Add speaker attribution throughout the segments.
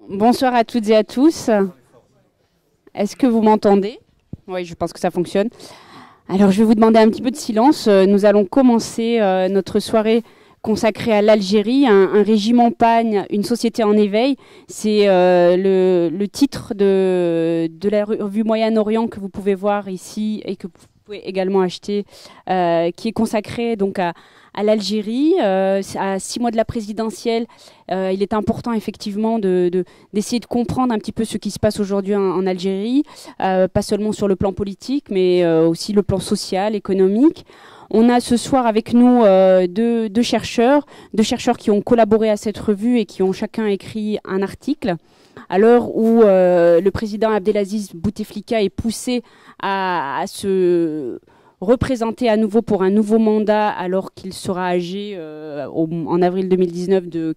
Speaker 1: Bonsoir à toutes et à tous. Est-ce que vous m'entendez? Oui, je pense que ça fonctionne. Alors, je vais vous demander un petit peu de silence. Nous allons commencer notre soirée consacrée à l'Algérie, un régime en pagne, une société en éveil. C'est le titre de la revue Moyen-Orient que vous pouvez voir ici et que vous pouvez également acheter, qui est consacré donc à l'Algérie, à 6 mois de la présidentielle. Il est important effectivement d'essayer de comprendre un petit peu ce qui se passe aujourd'hui en Algérie, pas seulement sur le plan politique, mais aussi le plan social, économique. On a ce soir avec nous deux chercheurs qui ont collaboré à cette revue et qui ont chacun écrit un article. À l'heure où le président Abdelaziz Bouteflika est poussé à se représenter à nouveau pour un nouveau mandat alors qu'il sera âgé en avril 2019 de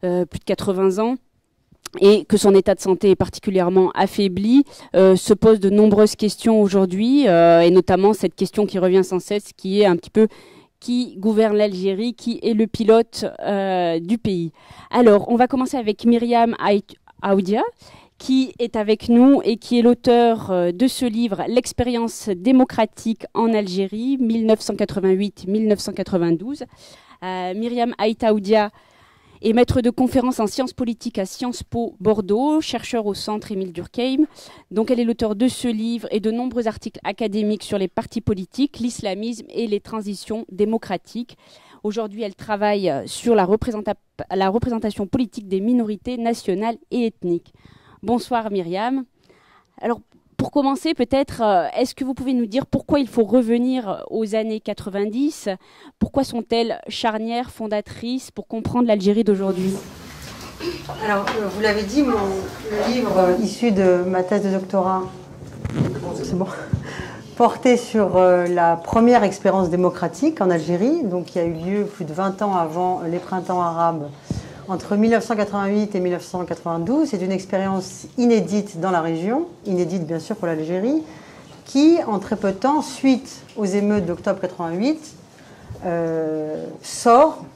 Speaker 1: plus de 80 ans, et que son état de santé est particulièrement affaibli, se posent de nombreuses questions aujourd'hui, et notamment cette question qui revient sans cesse, qui est un petit peu qui gouverne l'Algérie, qui est le pilote du pays. Alors, on va commencer avec Myriam Aoudia, qui est avec nous et qui est l'auteur de ce livre « L'expérience démocratique en Algérie, 1988-1992 ». Myriam Aoudia est maître de conférences en sciences politiques à Sciences Po Bordeaux, chercheur au centre Émile Durkheim. Donc elle est l'auteur de ce livre et de nombreux articles académiques sur les partis politiques, l'islamisme et les transitions démocratiques. Aujourd'hui, elle travaille sur la représentation politique des minorités nationales et ethniques. Bonsoir Myriam. Alors pour commencer, peut-être, est-ce que vous pouvez nous dire pourquoi il faut revenir aux années 90? Pourquoi sont-elles charnières, fondatrices pour comprendre l'Algérie d'aujourd'hui?
Speaker 2: Alors, vous l'avez dit, le livre issu de ma thèse de doctorat, c'est bon, portait sur la première expérience démocratique en Algérie, donc qui a eu lieu plus de 20 ans avant les printemps arabes, entre 1988 et 1992. C'est une expérience inédite dans la région, inédite bien sûr pour l'Algérie, qui, en très peu de temps, suite aux émeutes d'octobre 88,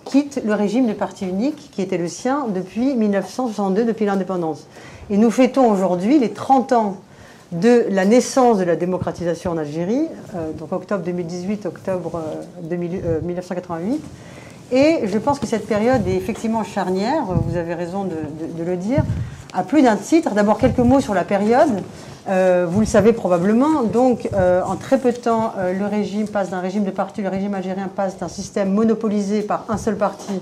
Speaker 2: quitte le régime du parti unique qui était le sien depuis 1962, depuis l'indépendance. Et nous fêtons aujourd'hui les 30 ans de la naissance de la démocratisation en Algérie, donc octobre 2018, octobre 1988. Et je pense que cette période est effectivement charnière, vous avez raison de le dire, à plus d'un titre. D'abord, quelques mots sur la période. Vous le savez probablement, donc en très peu de temps, le régime passe d'un régime de parti, le régime algérien passe d'un système monopolisé par un seul parti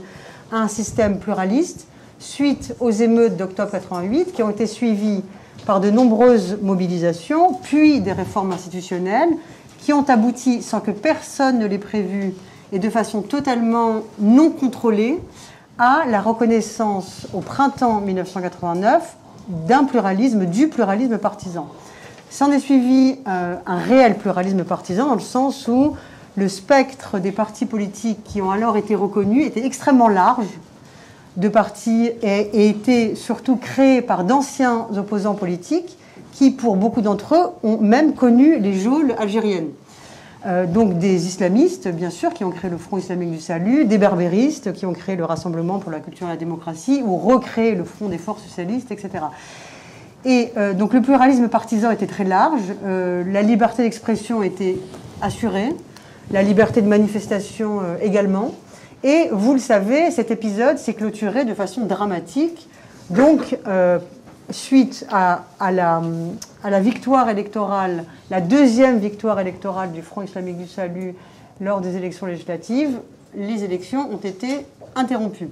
Speaker 2: à un système pluraliste, suite aux émeutes d'octobre 88, qui ont été suivies par de nombreuses mobilisations, puis des réformes institutionnelles, qui ont abouti, sans que personne ne l'ait prévu, et de façon totalement non contrôlée, à la reconnaissance au printemps 1989 du pluralisme partisan. S'en est suivi un réel pluralisme partisan, dans le sens où le spectre des partis politiques qui ont alors été reconnus était extrêmement large, de partis et étaient surtout créés par d'anciens opposants politiques qui, pour beaucoup d'entre eux, ont même connu les geôles algériennes. Donc des islamistes, bien sûr, qui ont créé le Front islamique du salut, des berbéristes qui ont créé le Rassemblement pour la culture et la démocratie, ou recréé le Front des forces socialistes, etc. Et donc le pluralisme partisan était très large, la liberté d'expression était assurée, la liberté de manifestation également. Et vous le savez, cet épisode s'est clôturé de façon dramatique, donc suite à la victoire électorale, la deuxième victoire électorale du Front islamique du salut lors des élections législatives, les élections ont été interrompues.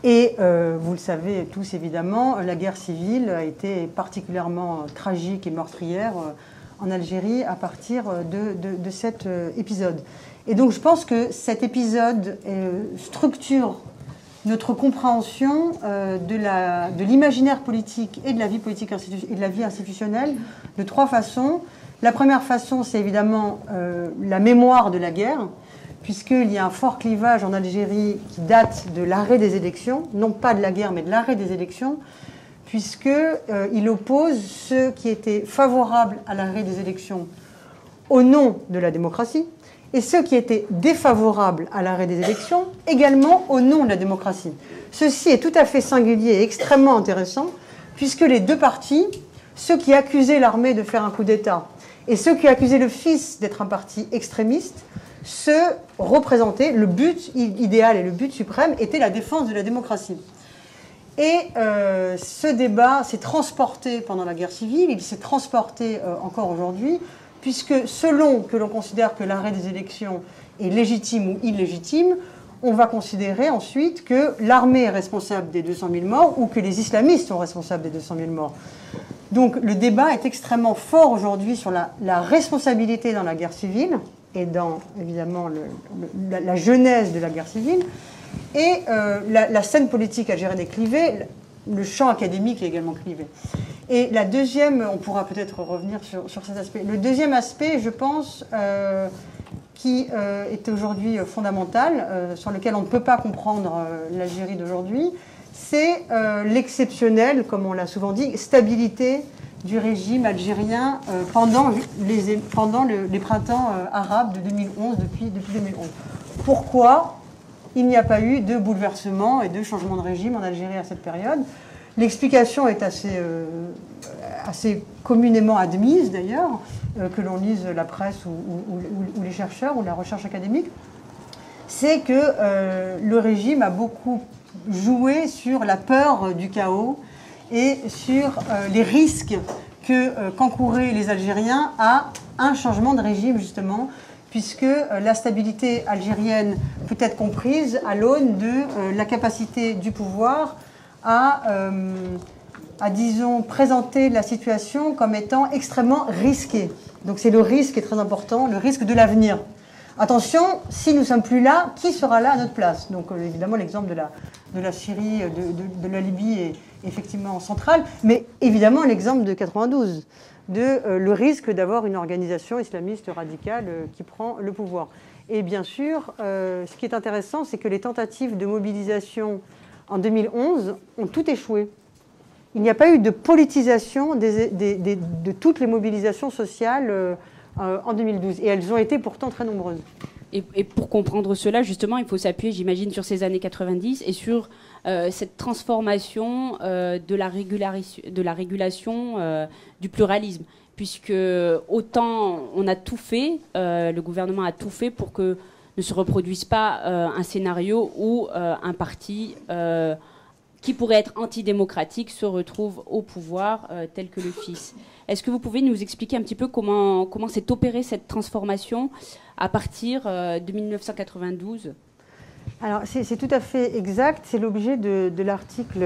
Speaker 2: Et vous le savez tous évidemment, la guerre civile a été particulièrement tragique et meurtrière en Algérie à partir de cet épisode. Et donc je pense que cet épisode structure notre compréhension de l'imaginaire politique et de la vie politique et de la vie institutionnelle de trois façons. La première façon, c'est évidemment la mémoire de la guerre, puisqu'il y a un fort clivage en Algérie qui date de l'arrêt des élections, non pas de la guerre, mais de l'arrêt des élections, puisqu'il oppose ceux qui étaient favorables à l'arrêt des élections au nom de la démocratie et ceux qui étaient défavorables à l'arrêt des élections, également au nom de la démocratie. Ceci est tout à fait singulier et extrêmement intéressant, puisque les deux partis, ceux qui accusaient l'armée de faire un coup d'État et ceux qui accusaient le FIS d'être un parti extrémiste, se représentaient, le but idéal et le but suprême était la défense de la démocratie. Et ce débat s'est transporté pendant la guerre civile, il s'est transporté encore aujourd'hui, puisque selon que l'on considère que l'arrêt des élections est légitime ou illégitime, on va considérer ensuite que l'armée est responsable des 200 000 morts ou que les islamistes sont responsables des 200 000 morts. Donc le débat est extrêmement fort aujourd'hui sur la responsabilité dans la guerre civile et dans, évidemment, la genèse de la guerre civile. Et la scène politique algérienne est clivée, le champ académique est également clivé. Et la deuxième, on pourra peut-être revenir sur cet aspect. Le deuxième aspect, je pense, qui est aujourd'hui fondamental, sur lequel on ne peut pas comprendre l'Algérie d'aujourd'hui, c'est l'exceptionnelle, comme on l'a souvent dit, stabilité du régime algérien pendant les printemps arabes de 2011, depuis 2011. Pourquoi il n'y a pas eu de bouleversement et de changement de régime en Algérie à cette période? L'explication est assez communément admise, d'ailleurs, que l'on lise la presse ou les chercheurs ou la recherche académique. C'est que le régime a beaucoup joué sur la peur du chaos et sur les risques qu'encouraient les Algériens à un changement de régime, justement, puisque la stabilité algérienne peut être comprise à l'aune de la capacité du pouvoir à, disons, présenter la situation comme étant extrêmement risquée. Donc c'est le risque qui est très important, le risque de l'avenir. Attention, si nous ne sommes plus là, qui sera là à notre place? Donc évidemment, l'exemple de la Syrie, de la Libye est effectivement central, mais évidemment l'exemple de 92, le risque d'avoir une organisation islamiste radicale qui prend le pouvoir. Et bien sûr, ce qui est intéressant, c'est que les tentatives de mobilisation en 2011 ont tout échoué. Il n'y a pas eu de politisation de toutes les mobilisations sociales en 2012. Et elles ont été pourtant très nombreuses.
Speaker 1: Et pour comprendre cela, justement, il faut s'appuyer, j'imagine, sur ces années 90 et sur cette transformation de la régulation du pluralisme. Puisque autant on a tout fait, le gouvernement a tout fait pour que ne se reproduise pas un scénario où un parti qui pourrait être antidémocratique se retrouve au pouvoir tel que le FIS. Est-ce que vous pouvez nous expliquer un petit peu comment s'est opérée cette transformation à partir de 1992 ?
Speaker 2: Alors c'est tout à fait exact, c'est l'objet de l'article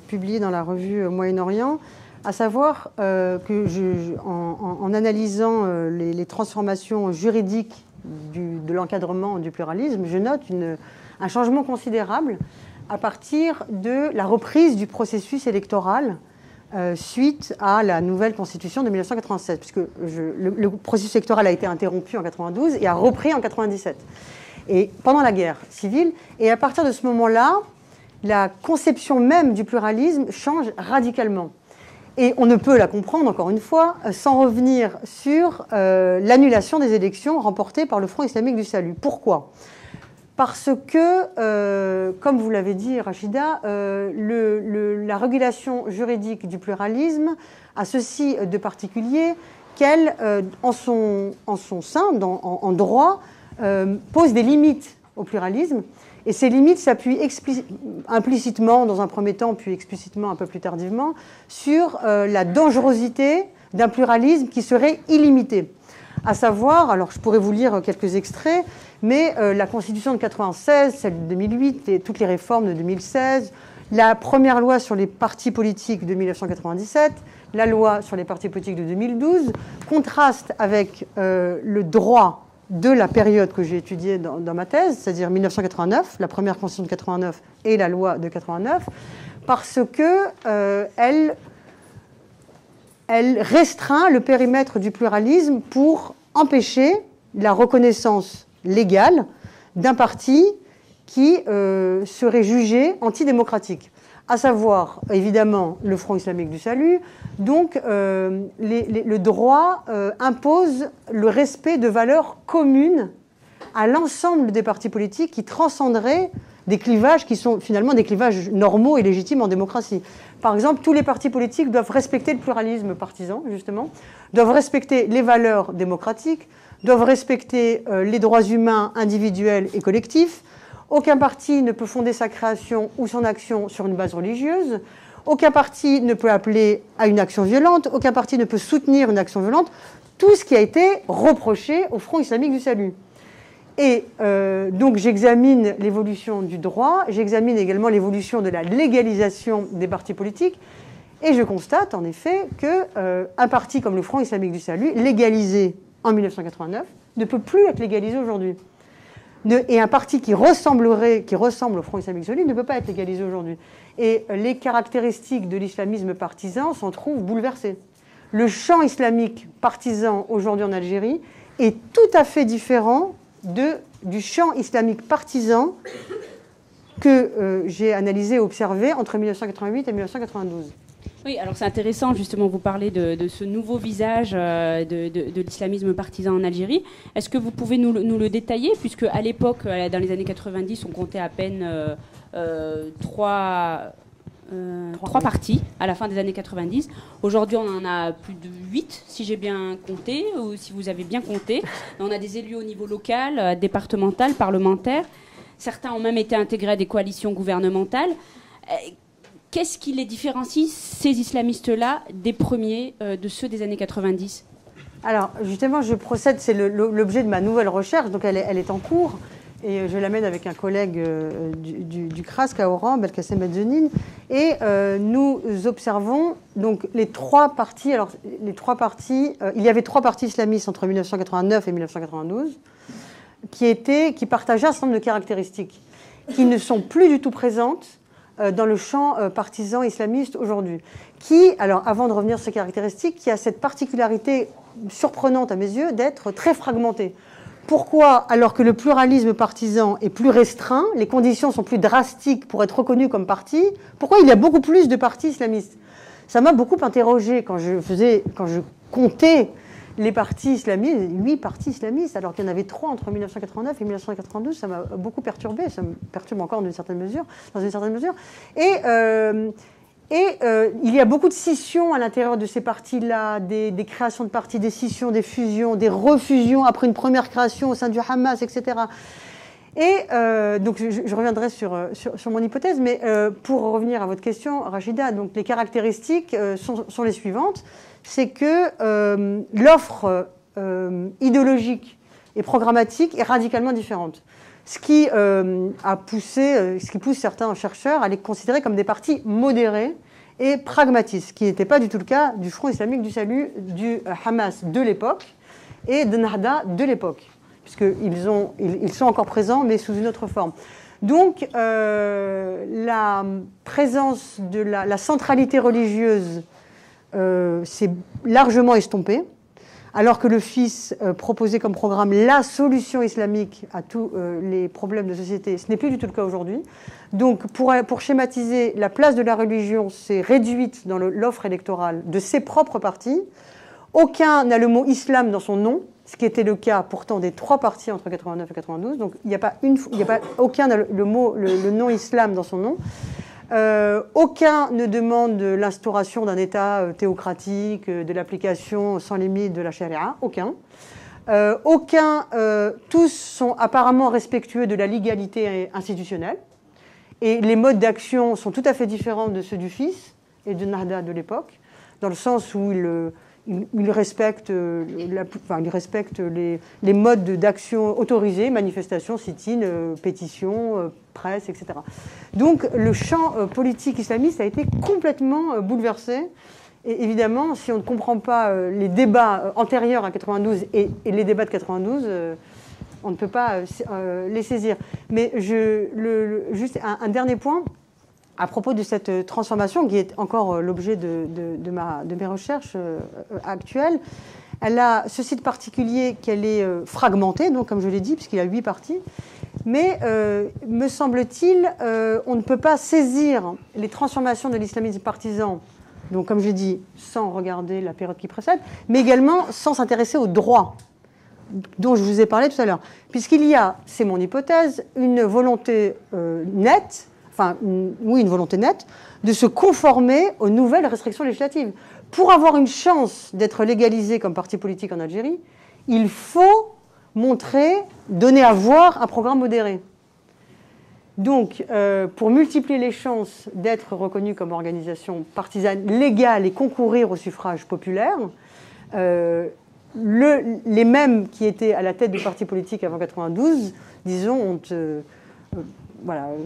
Speaker 2: publié dans la revue Moyen-Orient, à savoir en analysant les transformations juridiques de l'encadrement du pluralisme, je note un changement considérable à partir de la reprise du processus électoral suite à la nouvelle constitution de 1987, puisque le processus électoral a été interrompu en 1992 et a repris en 1997, et pendant la guerre civile. Et à partir de ce moment-là, la conception même du pluralisme change radicalement. Et on ne peut la comprendre, encore une fois, sans revenir sur l'annulation des élections remportées par le Front islamique du salut. Pourquoi ? Parce que, comme vous l'avez dit, Rachida, la régulation juridique du pluralisme a ceci de particulier qu'elle, en son sein, en droit, pose des limites au pluralisme. Et ces limites s'appuient implicitement, dans un premier temps, puis explicitement un peu plus tardivement, sur la dangerosité d'un pluralisme qui serait illimité. À savoir, alors je pourrais vous lire quelques extraits, mais la Constitution de 1996, celle de 2008, et toutes les réformes de 2016, la première loi sur les partis politiques de 1997, la loi sur les partis politiques de 2012, contrastent avec le droit de la période que j'ai étudiée dans ma thèse, c'est-à-dire 1989, la première Constitution de 1989 et la loi de 1989, parce qu'elle restreint le périmètre du pluralisme pour empêcher la reconnaissance légale d'un parti qui serait jugé antidémocratique, à savoir évidemment le Front islamique du salut. Donc le droit impose le respect de valeurs communes à l'ensemble des partis politiques qui transcenderaient des clivages qui sont finalement des clivages normaux et légitimes en démocratie. Par exemple, tous les partis politiques doivent respecter le pluralisme partisan, justement, doivent respecter les valeurs démocratiques, doivent respecter les droits humains individuels et collectifs. Aucun parti ne peut fonder sa création ou son action sur une base religieuse. Aucun parti ne peut appeler à une action violente. Aucun parti ne peut soutenir une action violente. Tout ce qui a été reproché au Front islamique du salut. Et donc j'examine l'évolution du droit, j'examine également l'évolution de la légalisation des partis politiques, et je constate en effet qu'un parti comme le Front islamique du salut, légalisé en 1989, ne peut plus être légalisé aujourd'hui. Et un parti qui ressemble au Front islamique du salut ne peut pas être légalisé aujourd'hui. Et les caractéristiques de l'islamisme partisan s'en trouvent bouleversées. Le champ islamique partisan aujourd'hui en Algérie est tout à fait différent du champ islamique partisan que j'ai analysé et observé entre 1988 et 1992.
Speaker 1: Oui, alors c'est intéressant, justement, vous parlez de ce nouveau visage de l'islamisme partisan en Algérie. Est-ce que vous pouvez nous le détailler, puisque à l'époque, dans les années 90, on comptait à peine trois partis à la fin des années 90. Aujourd'hui, on en a plus de 8, si j'ai bien compté, ou si vous avez bien compté. On a des élus au niveau local, départemental, parlementaire. Certains ont même été intégrés à des coalitions gouvernementales. Qu'est-ce qui les différencie, ces islamistes-là, des premiers, de ceux des années 90 ?
Speaker 2: Alors, justement, je procède, c'est l'objet de ma nouvelle recherche, donc elle est en cours. Et je l'amène avec un collègue du CRASC à Oran, Belkacem Benzenine. Et nous observons donc les trois partis. Alors, il y avait 3 partis islamistes entre 1989 et 1992 qui partageaient un certain nombre de caractéristiques qui ne sont plus du tout présentes dans le champ partisan islamiste aujourd'hui. Alors, avant de revenir sur ces caractéristiques, qui a cette particularité surprenante à mes yeux d'être très fragmenté. Pourquoi, alors que le pluralisme partisan est plus restreint, les conditions sont plus drastiques pour être reconnu comme parti, pourquoi il y a beaucoup plus de partis islamistes? Ça m'a beaucoup interrogé quand je comptais les partis islamistes, 8 partis islamistes, alors qu'il y en avait 3 entre 1989 et 1992, ça m'a beaucoup perturbé, ça me perturbe encore dans une certaine mesure. Et il y a beaucoup de scissions à l'intérieur de ces partis-là, des créations de partis, des scissions, des fusions, des refusions après une première création au sein du Hamas, etc. Et donc je reviendrai sur mon hypothèse, mais pour revenir à votre question, Rachida, donc les caractéristiques sont les suivantes. C'est que l'offre idéologique et programmatique est radicalement différente. Ce qui pousse certains chercheurs à les considérer comme des partis modérés et pragmatistes, ce qui n'était pas du tout le cas du Front islamique du salut, du Hamas de l'époque et de Nahda de l'époque, puisqu'ils sont encore présents, mais sous une autre forme. Donc, la présence de la centralité religieuse s'est largement estompée, alors que le fils proposait comme programme la solution islamique à tous les problèmes de société. Ce n'est plus du tout le cas aujourd'hui. Donc, pour schématiser, la place de la religion s'est réduite dans l'offre électorale de ses propres partis. Aucun n'a le mot islam dans son nom, ce qui était le cas pourtant des 3 partis entre 89 et 92. Donc, aucun n'a le nom islam dans son nom. Aucun ne demande l'instauration d'un État théocratique, de l'application sans limite de la charia. Aucun. Tous sont apparemment respectueux de la légalité institutionnelle. Et les modes d'action sont tout à fait différents de ceux du fils et de Nahda de l'époque, dans le sens où il respecte les modes d'action autorisés, manifestations, sit-in, pétitions, presse, etc. Donc le champ politique islamiste a été complètement bouleversé. Et évidemment, si on ne comprend pas les débats antérieurs à 92 et les débats de 92, on ne peut pas les saisir. Mais juste un dernier point. À propos de cette transformation, qui est encore l'objet de mes recherches actuelles, elle a ceci de particulier qu'elle est fragmentée, donc comme je l'ai dit, puisqu'il y a 8 parties. Mais, me semble-t-il, on ne peut pas saisir les transformations de l'islamisme partisan, donc comme je l'ai dit, sans regarder la période qui précède, mais également sans s'intéresser au droit. dont je vous ai parlé tout à l'heure. Puisqu'il y a, c'est mon hypothèse, une volonté nette, une volonté nette, de se conformer aux nouvelles restrictions législatives. Pour avoir une chance d'être légalisé comme parti politique en Algérie, il faut montrer, donner à voir un programme modéré. Donc, pour multiplier les chances d'être reconnu comme organisation partisane légale et concourir au suffrage populaire, les mêmes qui étaient à la tête du parti politique avant 92, disons, ont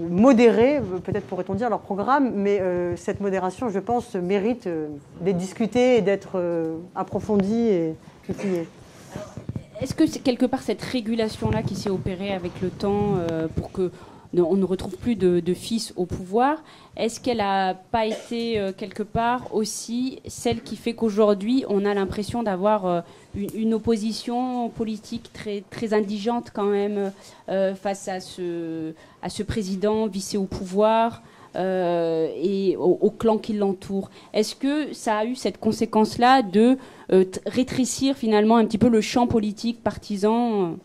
Speaker 2: modéré, peut-être pourrait-on dire, leur programme, mais cette modération, je pense, mérite d'être discutée et d'être approfondie et étudiée.
Speaker 1: Est-ce que c'est quelque part cette régulation-là qui s'est opérée avec le temps pour que on ne retrouve plus de fils au pouvoir, est-ce qu'elle n'a pas été quelque part aussi celle qui fait qu'aujourd'hui on a l'impression d'avoir une opposition politique très, très indigente quand même face à ce président vissé au pouvoir et au clan qui l'entoure? Est-ce que ça a eu cette conséquence-là de rétrécir finalement un petit peu le champ politique partisan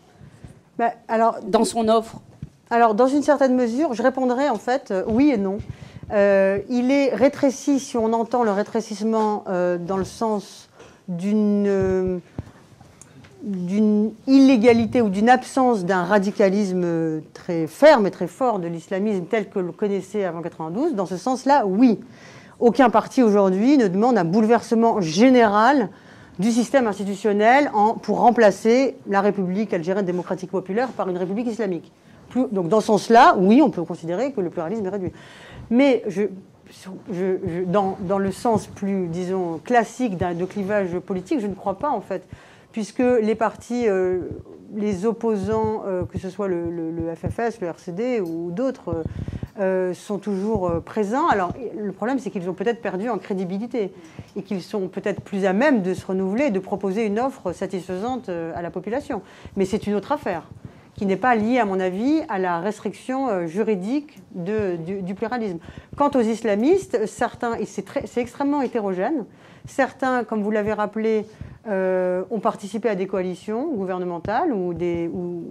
Speaker 1: dans son offre?
Speaker 2: Alors, dans une certaine mesure, je répondrai en fait oui et non. Il est rétréci, si on entend le rétrécissement dans le sens d'une illégalité ou d'une absence d'un radicalisme très ferme et très fort de l'islamisme tel que le connaissait avant 92. Dans ce sens-là, oui. Aucun parti aujourd'hui ne demande un bouleversement général du système institutionnel pour remplacer la République algérienne démocratique populaire par une république islamique. Donc dans ce sens-là, oui, on peut considérer que le pluralisme est réduit. Mais dans le sens plus, disons, classique de clivage politique, je ne crois pas, en fait, puisque les partis, les opposants, que ce soit le FFS, le RCD ou d'autres, sont toujours présents. Alors, le problème, c'est qu'ils ont peut-être perdu en crédibilité et qu'ils sont peut-être plus à même de se renouveler, de proposer une offre satisfaisante à la population. Mais c'est une autre affaire, qui n'est pas liée, à mon avis, à la restriction juridique du pluralisme. Quant aux islamistes, certains, et c'est extrêmement hétérogène, certains, comme vous l'avez rappelé, ont participé à des coalitions gouvernementales ou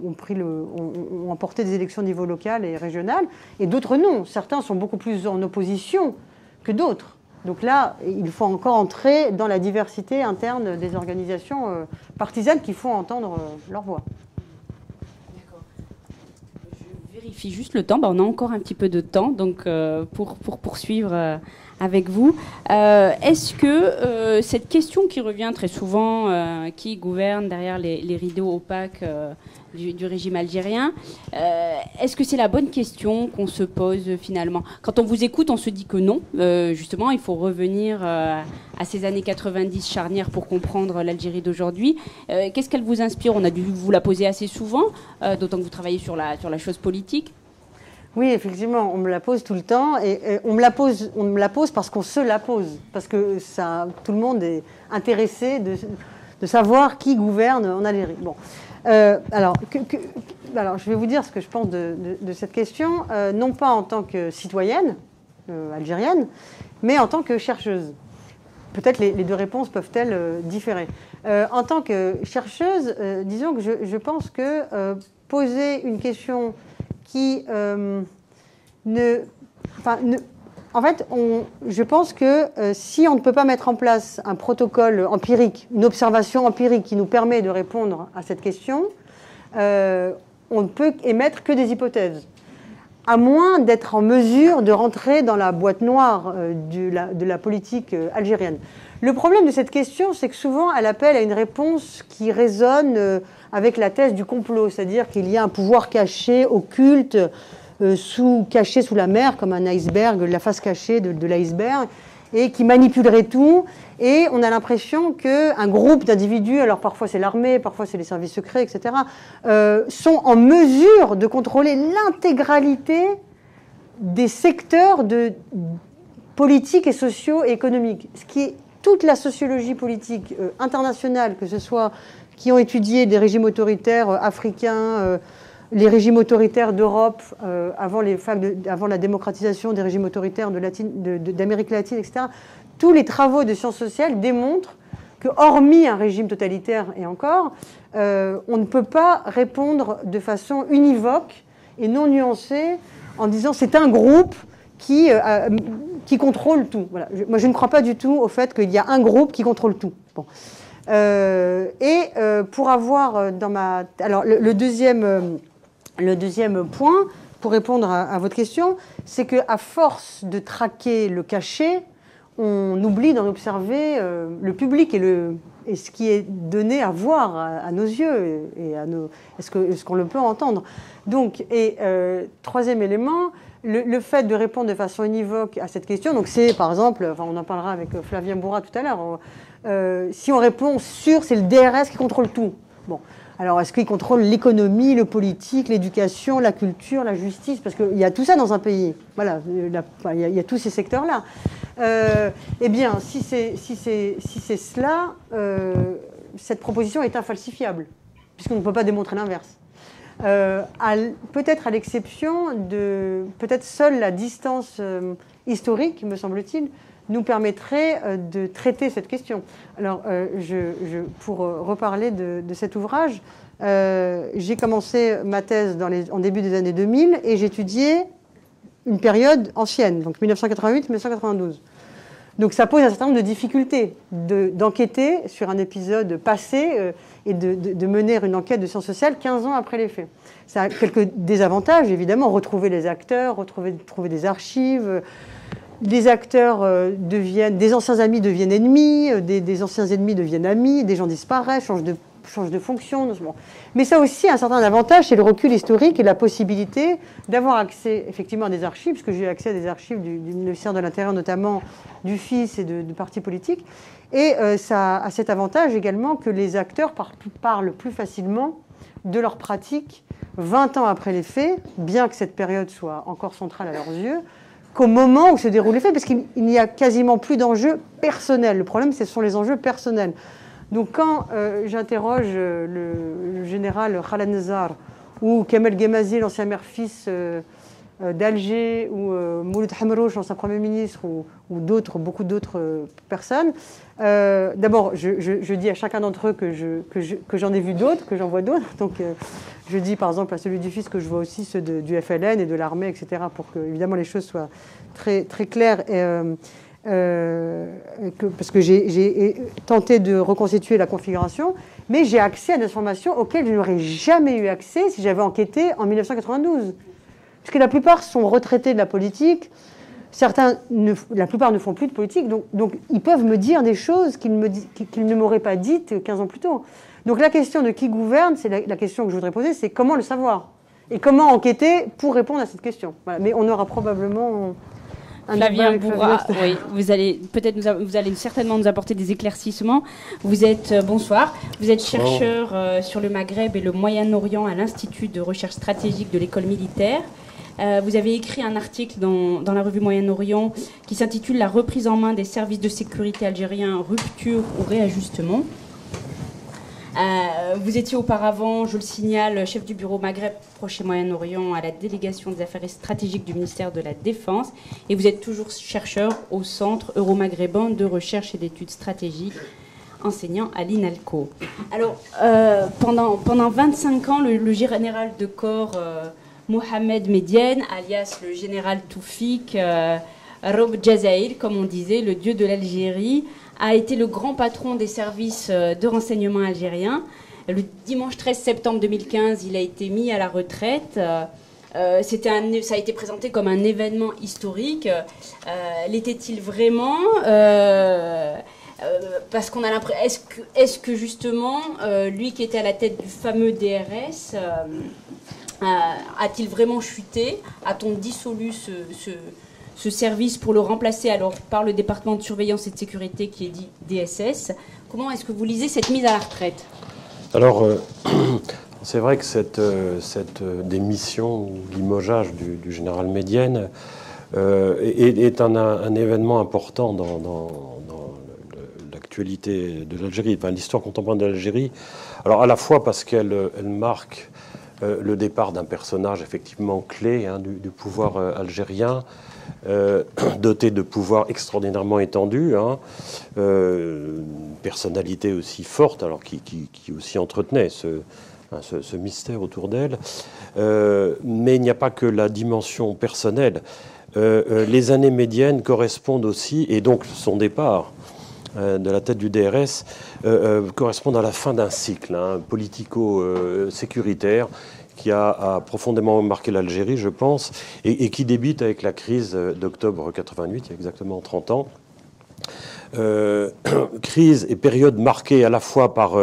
Speaker 2: ont emporté des élections au niveau local et régional, et d'autres non. Certains sont beaucoup plus en opposition que d'autres. Donc là, il faut encore entrer dans la diversité interne des organisations partisanes qui font entendre leur voix.
Speaker 1: Je vérifie juste le temps. On a encore un petit peu de temps donc, pour poursuivre avec vous. Est-ce que cette question qui revient très souvent, qui gouverne derrière les rideaux opaques du régime algérien, est-ce que c'est la bonne question qu'on se pose finalement? Quand on vous écoute, on se dit que non. Justement, il faut revenir à ces années 90 charnières pour comprendre l'Algérie d'aujourd'hui. Qu'est-ce qu'elle vous inspire? On a dû vous la poser assez souvent, d'autant que vous travaillez sur la chose politique.
Speaker 2: Oui, effectivement, on me la pose tout le temps, et on me la pose parce qu'on se la pose, parce que tout le monde est intéressé de savoir qui gouverne en Algérie. Bon, alors, je vais vous dire ce que je pense de cette question, non pas en tant que citoyenne algérienne, mais en tant que chercheuse. Peut-être les deux réponses peuvent-elles différer. En tant que chercheuse, disons que je pense que poser une question qui en fait, je pense que si on ne peut pas mettre en place un protocole empirique, une observation empirique qui nous permet de répondre à cette question, on ne peut émettre que des hypothèses, à moins d'être en mesure de rentrer dans la boîte noire de la politique algérienne. Le problème de cette question, c'est que souvent, elle appelle à une réponse qui résonne avec la thèse du complot, c'est-à-dire qu'il y a un pouvoir caché, occulte, caché sous la mer, comme un iceberg, la face cachée de l'iceberg, et qui manipulerait tout. Et on a l'impression qu'un groupe d'individus, alors parfois c'est l'armée, parfois c'est les services secrets, etc., sont en mesure de contrôler l'intégralité des secteurs politiques et sociaux et économiques. Ce qui est toute la sociologie politique internationale, que ce soit qui ont étudié des régimes autoritaires africains, les régimes autoritaires d'Europe avant la démocratisation des régimes autoritaires d'Amérique latine, etc. Tous les travaux de sciences sociales démontrent que hormis un régime totalitaire, et encore, on ne peut pas répondre de façon univoque et non nuancée en disant c'est un groupe qui contrôle tout. Voilà. Moi, je ne crois pas du tout au fait qu'il y a un groupe qui contrôle tout. Bon. Pour avoir dans ma... Alors, le deuxième point, pour répondre à votre question, c'est qu'à force de traquer le cachet, on oublie d'en observer le public et ce qui est donné à voir à nos yeux et ce qu'on le peut entendre. Donc, troisième élément, le fait de répondre de façon univoque à cette question, donc c'est par exemple, enfin, on en parlera avec Flavien Bourrat tout à l'heure, si on répond sur c'est le DRS qui contrôle tout. Bon. Alors, est-ce qu'il contrôle l'économie, le politique, l'éducation, la culture, la justice? Parce qu'il y a tout ça dans un pays. Voilà, il y a tous ces secteurs-là. Eh bien, si c'est cela, cette proposition est infalsifiable, puisqu'on ne peut pas démontrer l'inverse. Peut-être à l'exception de... Peut-être seule la distance historique, me semble-t-il, nous permettrait de traiter cette question. Alors, pour reparler de cet ouvrage, j'ai commencé ma thèse en début des années 2000 et j'étudiais une période ancienne, donc 1988-1992. Donc ça pose un certain nombre de difficultés d'enquêter sur un épisode passé et de mener une enquête de sciences sociales 15 ans après les faits. Ça a quelques désavantages, évidemment, retrouver les acteurs, trouver des archives. Les acteurs des anciens amis deviennent ennemis, des anciens ennemis deviennent amis, des gens disparaissent, changent de fonction. Mais ça aussi, un certain avantage, c'est le recul historique et la possibilité d'avoir accès effectivement à des archives, puisque j'ai eu accès à des archives du ministère de l'Intérieur, notamment du FIS et de partis politiques. Et ça a cet avantage également que les acteurs parlent plus facilement de leur pratique 20 ans après les faits, bien que cette période soit encore centrale à leurs yeux, qu'au moment où se déroulent les faits, parce qu'il n'y a quasiment plus d'enjeux personnels. Le problème, ce sont les enjeux personnels. Donc quand j'interroge le général Khaled Nazar ou Kamel Ghemazli, l'ancien maire-fils d'Alger, ou Mouloud Hamrouch, l'ancien Premier ministre, ou beaucoup d'autres personnes, d'abord, je dis à chacun d'entre eux que j'en ai vu d'autres, que j'en vois d'autres. Donc je dis par exemple à celui du FIS que je vois aussi ceux du FLN et de l'armée, etc., pour que évidemment les choses soient très, très claires. Parce que j'ai tenté de reconstituer la configuration, mais j'ai accès à des informations auxquelles je n'aurais jamais eu accès si j'avais enquêté en 1992. Parce que la plupart sont retraités de la politique, la plupart ne font plus de politique, donc ils peuvent me dire des choses qu'ils ne m'auraient pas dites 15 ans plus tôt. Donc la question de qui gouverne, c'est la question que je voudrais poser, c'est comment le savoir? Et comment enquêter pour répondre à cette question. Voilà. Mais on aura probablement...
Speaker 1: Flavien Bourrat, oui, vous allez certainement nous apporter des éclaircissements. Vous êtes, bonsoir, vous êtes chercheur sur le Maghreb et le Moyen-Orient à l'Institut de recherche stratégique de l'école militaire. Vous avez écrit un article dans la revue Moyen-Orient qui s'intitule « La reprise en main des services de sécurité algériens, rupture ou réajustement ». Vous étiez auparavant, je le signale, chef du bureau Maghreb, Proche et Moyen-Orient à la délégation des affaires stratégiques du ministère de la Défense et vous êtes toujours chercheur au Centre euro-maghrébin de recherche et d'études stratégiques, enseignant à l'INALCO. Alors, pendant 25 ans, le général de corps Mohamed Medienne, alias le général Toufik Rob Jazaïr, comme on disait, le dieu de l'Algérie, a été le grand patron des services de renseignement algériens. Le dimanche 13 septembre 2015, il a été mis à la retraite. Ça a été présenté comme un événement historique. L'était-il vraiment parce qu'on a l'impression... Est-ce que justement, lui qui était à la tête du fameux DRS, a-t-il vraiment chuté? A-t-on dissolu ce service pour le remplacer alors par le département de surveillance et de sécurité qui est dit DSS? Comment est-ce que vous lisez cette mise à la retraite?
Speaker 3: Alors, c'est vrai que cette démission ou limogeage du général Medienne est un événement important dans l'actualité de l'Algérie, enfin l'histoire contemporaine de l'Algérie. Alors à la fois parce qu'elle marque le départ d'un personnage effectivement clé du pouvoir algérien, doté de pouvoirs extraordinairement étendus, une personnalité aussi forte, alors qui aussi entretenait ce mystère autour d'elle. Mais il n'y a pas que la dimension personnelle. Les années médiennes correspondent aussi, et donc son départ de la tête du DRS correspondent à la fin d'un cycle politico-sécuritaire qui a profondément marqué l'Algérie, je pense, et qui débute avec la crise d'octobre 88, il y a exactement 30 ans. Crise et période marquée à la fois par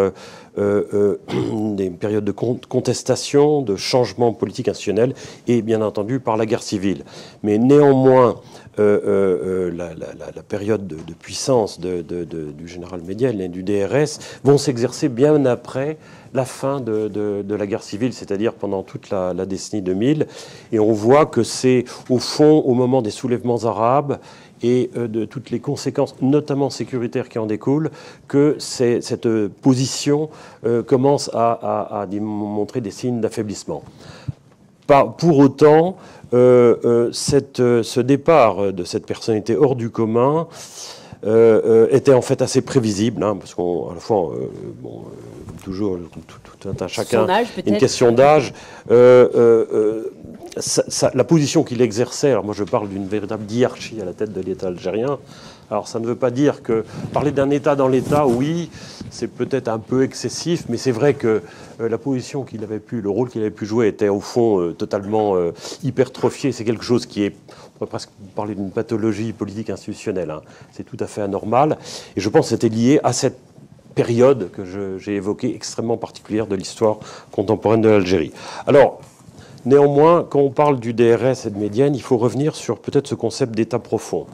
Speaker 3: des périodes de contestation, de changement politique institutionnel et bien entendu par la guerre civile. Mais néanmoins, la période de puissance du général Médienne et du DRS vont s'exercer bien après la fin de la guerre civile, c'est-à-dire pendant toute la décennie 2000. Et on voit que c'est au fond, au moment des soulèvements arabes, et de toutes les conséquences, notamment sécuritaires, qui en découlent, que cette position commence à montrer des signes d'affaiblissement. Pour autant, ce départ de cette personnalité hors du commun était en fait assez prévisible, parce qu'à la fois, toujours, tout un chacun, une question d'âge. La position qu'il exerçait, alors moi je parle d'une véritable diarchie à la tête de l'État algérien. Alors ça ne veut pas dire que parler d'un État dans l'État, oui, c'est peut-être un peu excessif, mais c'est vrai que la position qu'il avait pu, le rôle qu'il avait pu jouer était au fond totalement hypertrophié. C'est quelque chose qui est, on pourrait presque parler d'une pathologie politique institutionnelle. C'est tout à fait anormal. Et je pense que c'était lié à cette période que j'ai évoquée, extrêmement particulière de l'histoire contemporaine de l'Algérie. Alors, néanmoins, quand on parle du DRS et de Médienne, il faut revenir sur peut-être ce concept d'État profond.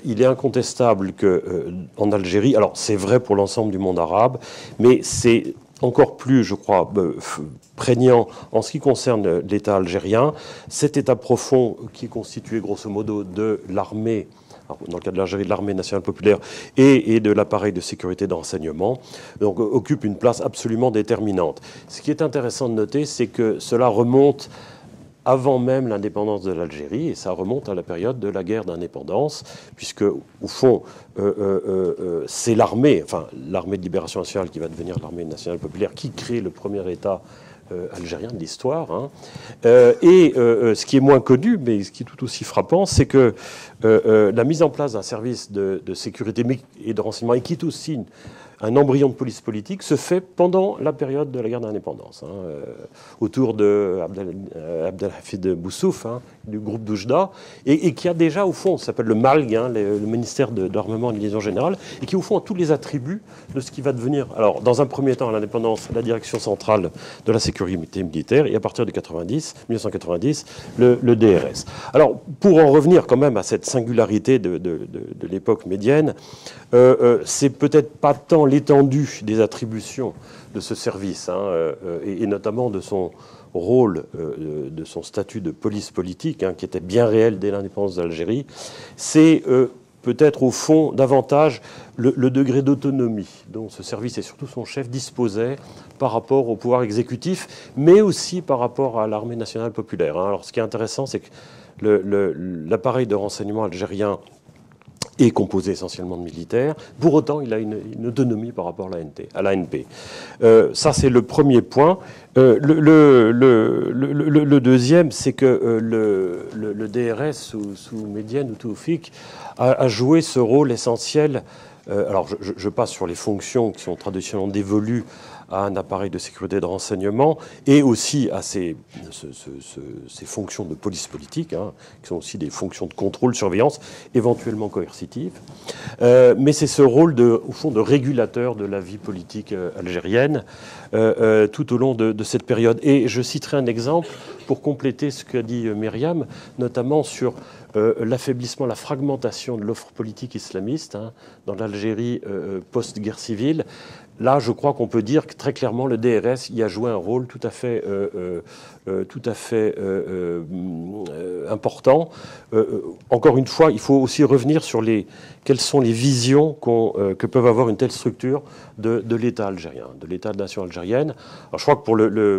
Speaker 3: Il est incontestable qu'en Algérie, alors c'est vrai pour l'ensemble du monde arabe, mais c'est encore plus, je crois, prégnant en ce qui concerne l'État algérien. Cet État profond qui est constitué grosso modo de l'armée, dans le cas de l'Algérie, de l'armée nationale populaire et de l'appareil de sécurité de renseignement, donc occupe une place absolument déterminante. Ce qui est intéressant de noter, c'est que cela remonte avant même l'indépendance de l'Algérie, et ça remonte à la période de la guerre d'indépendance, puisque, au fond, c'est l'armée de libération nationale qui va devenir l'armée nationale populaire, qui crée le premier État algérien de l'histoire. Ce qui est moins connu, mais ce qui est tout aussi frappant, c'est que la mise en place d'un service de sécurité et de renseignement, et qui est aussi un embryon de police politique, se fait pendant la période de la guerre d'indépendance, autour de Abdelhafid Boussouf, du groupe d'Oujda, et qui a déjà, au fond, ça s'appelle le MALG, le ministère de l'Armement et de liaison générale, et qui, au fond, a tous les attributs de ce qui va devenir, alors, dans un premier temps, à l'indépendance, la direction centrale de la sécurité militaire, et à partir de 1990, le DRS. Alors, pour en revenir quand même à cette singularité de l'époque médienne, c'est peut-être pas tant l'étendue des attributions de ce service, et notamment de son rôle, de son statut de police politique, qui était bien réel dès l'indépendance d'Algérie, c'est peut-être au fond davantage le degré d'autonomie dont ce service et surtout son chef disposaient par rapport au pouvoir exécutif, mais aussi par rapport à l'armée nationale populaire. Alors ce qui est intéressant, c'est que l'appareil de renseignement algérien est composé essentiellement de militaires. Pour autant, il a une autonomie par rapport à l'ANP. Ça, c'est le premier point. Le deuxième, c'est que le DRS sous Médienne ou Toufik a joué ce rôle essentiel. Alors, je passe sur les fonctions qui sont traditionnellement dévolues à un appareil de sécurité de renseignement et aussi à ces fonctions de police politique, qui sont aussi des fonctions de contrôle, surveillance, éventuellement coercitives. Mais c'est ce rôle, au fond, de régulateur de la vie politique algérienne tout au long de cette période. Et je citerai un exemple pour compléter ce qu'a dit Myriam, notamment sur l'affaiblissement, la fragmentation de l'offre politique islamiste dans l'Algérie post-guerre civile. là, je crois qu'on peut dire que très clairement, le DRS y a joué un rôle tout à fait important. Encore une fois, il faut aussi revenir sur quelles sont les visions que peuvent avoir une telle structure de l'État algérien, de l'État-nation algérienne. Alors, je crois que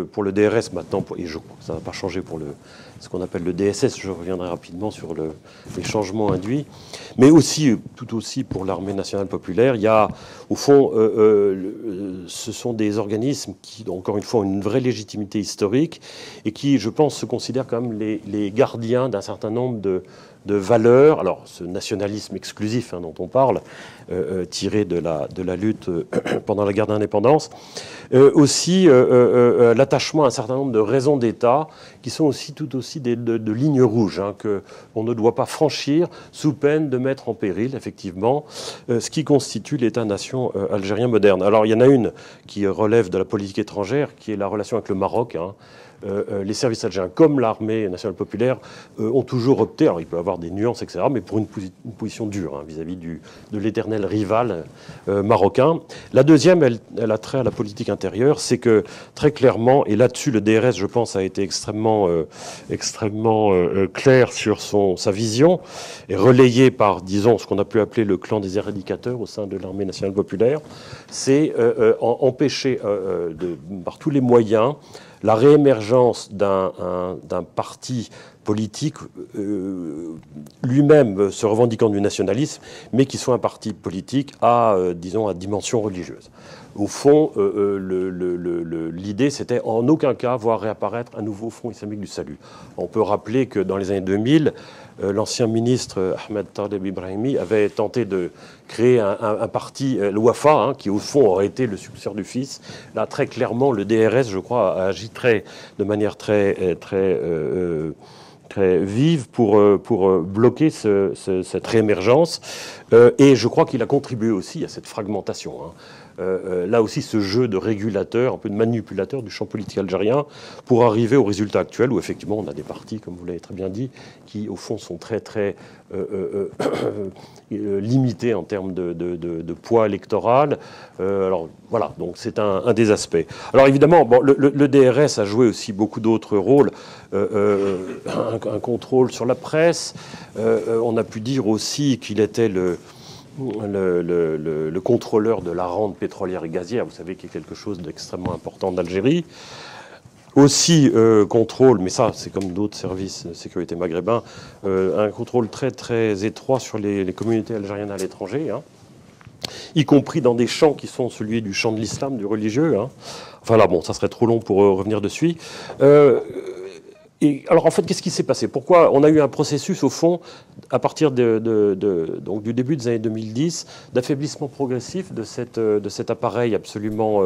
Speaker 3: pour le DRS maintenant, et je crois que ça n'a pas changé pour ce qu'on appelle le DSS, je reviendrai rapidement sur les changements induits, mais aussi, tout aussi pour l'armée nationale populaire, il y a, au fond, ce sont des organismes qui, encore une fois, ont une vraie légitimité historique et qui, je pense, se considèrent comme les gardiens d'un certain nombre de valeurs. Alors, ce nationalisme exclusif dont on parle, tiré de la lutte pendant la guerre d'indépendance, aussi l'attachement à un certain nombre de raisons d'État qui sont aussi tout aussi de lignes rouges qu'on ne doit pas franchir sous peine de mettre en péril, effectivement, ce qui constitue l'État-nation algérien moderne. Alors, il y en a une qui relève de la politique étrangère, qui est la relation avec le Maroc. Les services algériens, comme l'armée nationale populaire, ont toujours opté, alors il peut y avoir des nuances, etc., mais pour une position dure vis-à-vis de l'éternel rival marocain. La deuxième, elle a trait à la politique intérieure, c'est que très clairement, et là-dessus le DRS, je pense, a été extrêmement clair sur sa vision, et relayé par, disons, ce qu'on a pu appeler le clan des éradicateurs au sein de l'armée nationale populaire, c'est empêcher par tous les moyens la réémergence d'un parti politique lui-même se revendiquant du nationalisme, mais qui soit un parti politique à dimension religieuse. Au fond, l'idée, c'était en aucun cas voir réapparaître un nouveau Front islamique du salut. On peut rappeler que dans les années 2000, l'ancien ministre Ahmed Taleb Ibrahimi avait tenté de créer un parti, le Wafa, qui au fond aurait été le successeur du fils. Là, très clairement, le DRS, je crois, a agi de manière très vive pour bloquer cette réémergence. Et je crois qu'il a contribué aussi à cette fragmentation. Là aussi, ce jeu de régulateur, un peu de manipulateur du champ politique algérien pour arriver au résultat actuel où effectivement on a des partis, comme vous l'avez très bien dit, qui au fond sont très limités en termes de poids électoral. Alors voilà, donc c'est un des aspects. Alors évidemment, le DRS a joué aussi beaucoup d'autres rôles. Un contrôle sur la presse. On a pu dire aussi qu'il était le contrôleur de la rente pétrolière et gazière, vous savez, qui est quelque chose d'extrêmement important d'Algérie. Aussi contrôle, mais ça c'est comme d'autres services de sécurité maghrébins, un contrôle très étroit sur les communautés algériennes à l'étranger, y compris dans des champs qui sont celui du champ de l'islam, du religieux. Enfin là, bon, ça serait trop long pour revenir dessus. Et alors, en fait, qu'est-ce qui s'est passé? Pourquoi on a eu un processus, au fond, à partir donc, du début des années 2010, d'affaiblissement progressif de cet appareil absolument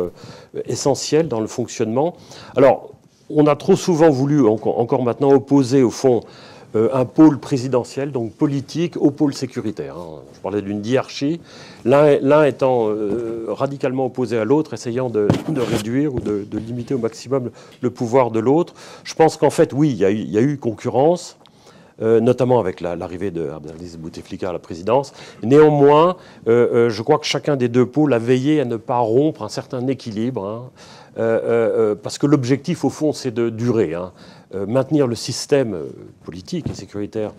Speaker 3: essentiel dans le fonctionnement? Alors, on a trop souvent voulu, encore maintenant, opposer, au fond, un pôle présidentiel, donc politique, au pôle sécuritaire. Je parlais d'une diarchie, l'un étant radicalement opposé à l'autre, essayant de réduire ou de limiter au maximum le pouvoir de l'autre. Je pense qu'en fait, oui, il y a eu concurrence, notamment avec l'arrivée de Abdelaziz Bouteflika à la présidence. Néanmoins, je crois que chacun des deux pôles a veillé à ne pas rompre un certain équilibre, parce que l'objectif, au fond, c'est de durer. Maintenir le système politique et sécuritaire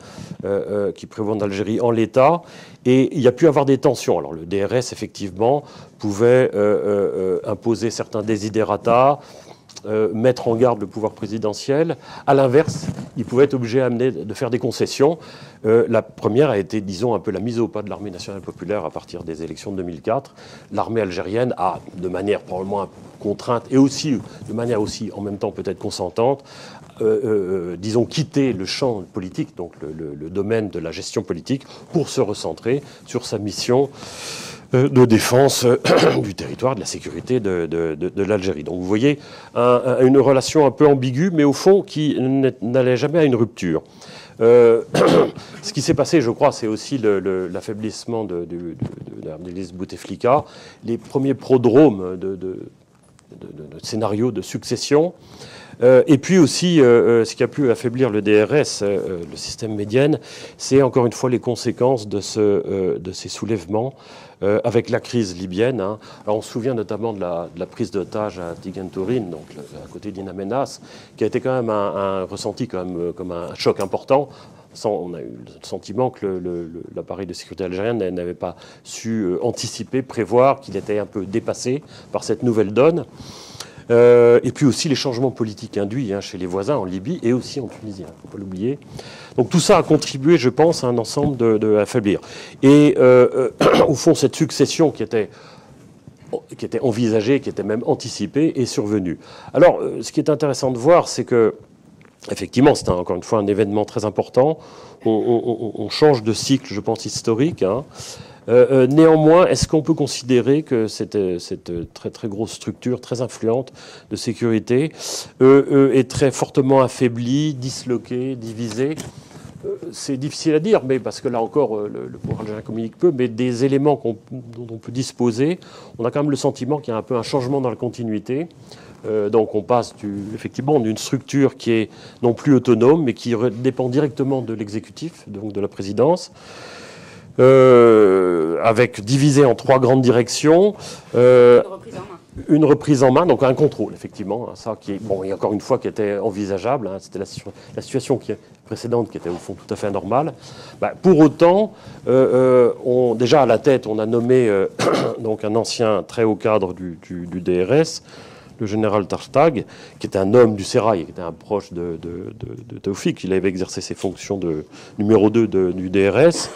Speaker 3: qui prévaut en Algérie en l'état. Et il y a pu avoir des tensions. Alors le DRS, effectivement, pouvait imposer certains desiderata, mettre en garde le pouvoir présidentiel. À l'inverse, il pouvait être obligé de faire des concessions. La première a été, disons, un peu la mise au pas de l'armée nationale populaire à partir des élections de 2004. L'armée algérienne a, de manière probablement contrainte et aussi de manière aussi en même temps peut-être consentante, disons, quitté le champ politique, donc le domaine de la gestion politique, pour se recentrer sur sa mission de défense du territoire, de la sécurité de l'Algérie. Donc vous voyez une relation un peu ambiguë, mais au fond qui n'allait jamais à une rupture. Ce qui s'est passé, je crois, c'est aussi l'affaiblissement d'Abdelaziz Bouteflika. Les premiers prodromes scénario de succession. Et puis aussi, ce qui a pu affaiblir le DRS, le système médiane, c'est encore une fois les conséquences de ces soulèvements avec la crise libyenne. Hein. Alors on se souvient notamment de la prise d'otage à Tigantorin, donc à côté d'In Amenas, qui a été quand même ressenti comme un choc important. On a eu le sentiment que l'appareil de sécurité algérien n'avait pas su anticiper, prévoir, qu'il était un peu dépassé par cette nouvelle donne. Et puis aussi les changements politiques induits chez les voisins en Libye et aussi en Tunisie, il ne faut pas l'oublier. Donc tout ça a contribué, je pense, à un ensemble de affaiblir. Et au fond, cette succession qui était envisagée, qui était même anticipée, est survenue. Alors, ce qui est intéressant de voir, c'est que effectivement, c'est encore une fois un événement très important. On change de cycle, je pense, historique. Hein. Néanmoins, est-ce qu'on peut considérer que cette très très grosse structure, très influente de sécurité, est très fortement affaiblie, disloquée, divisée? C'est difficile à dire, mais parce que là encore, le pouvoir algérien communique peu, mais des éléments dont on peut disposer, on a quand même le sentiment qu'il y a un peu un changement dans la continuité. Donc on passe effectivement d'une structure qui est non plus autonome, mais qui dépend directement de l'exécutif, donc de la présidence, avec divisé en 3 grandes directions. Une reprise en main, donc un contrôle, effectivement, hein, ça qui est, bon, et encore une fois, qui était envisageable, hein, c'était la situation précédente qui était au fond tout à fait anormale. Pour autant, déjà à la tête, on a nommé donc un ancien très haut cadre du DRS, le général Tartag, qui était un homme du Sérail, qui était un proche de Taoufik. Il avait exercé ses fonctions de numéro 2 du DRS.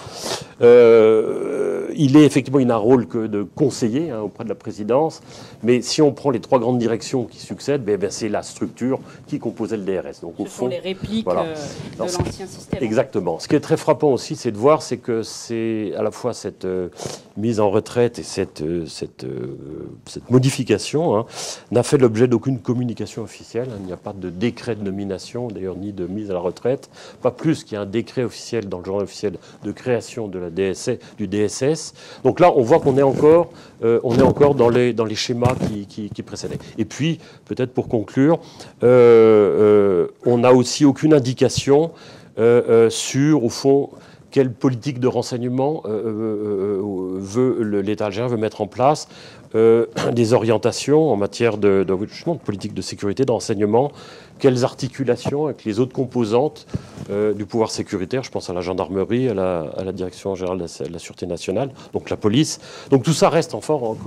Speaker 3: Il est effectivement, il n'a un rôle que de conseiller auprès de la présidence, mais si on prend les 3 grandes directions qui succèdent, c'est la structure qui composait le DRS. Donc, au fond,
Speaker 1: sont les répliques
Speaker 3: voilà.
Speaker 1: De l'ancien système.
Speaker 3: Exactement. Ce qui est très frappant aussi, c'est de voir, c'est que c'est à la fois cette mise en retraite et cette modification n'a fait l'objet d'aucune communication officielle. Il n'y a pas de décret de nomination, d'ailleurs, ni de mise à la retraite. Pas plus qu'il y a un décret officiel dans le journal officiel de création de du DSS. Donc là, on voit qu'on est encore dans les schémas qui précédaient. Et puis, peut-être pour conclure, on n'a aussi aucune indication sur, au fond, quelle politique de renseignement l'État algérien veut mettre en place, des orientations en matière de politique de sécurité, de renseignement, quelles articulations avec les autres composantes du pouvoir sécuritaire, je pense à la gendarmerie, à la direction générale de la Sûreté nationale, donc la police. Donc tout ça reste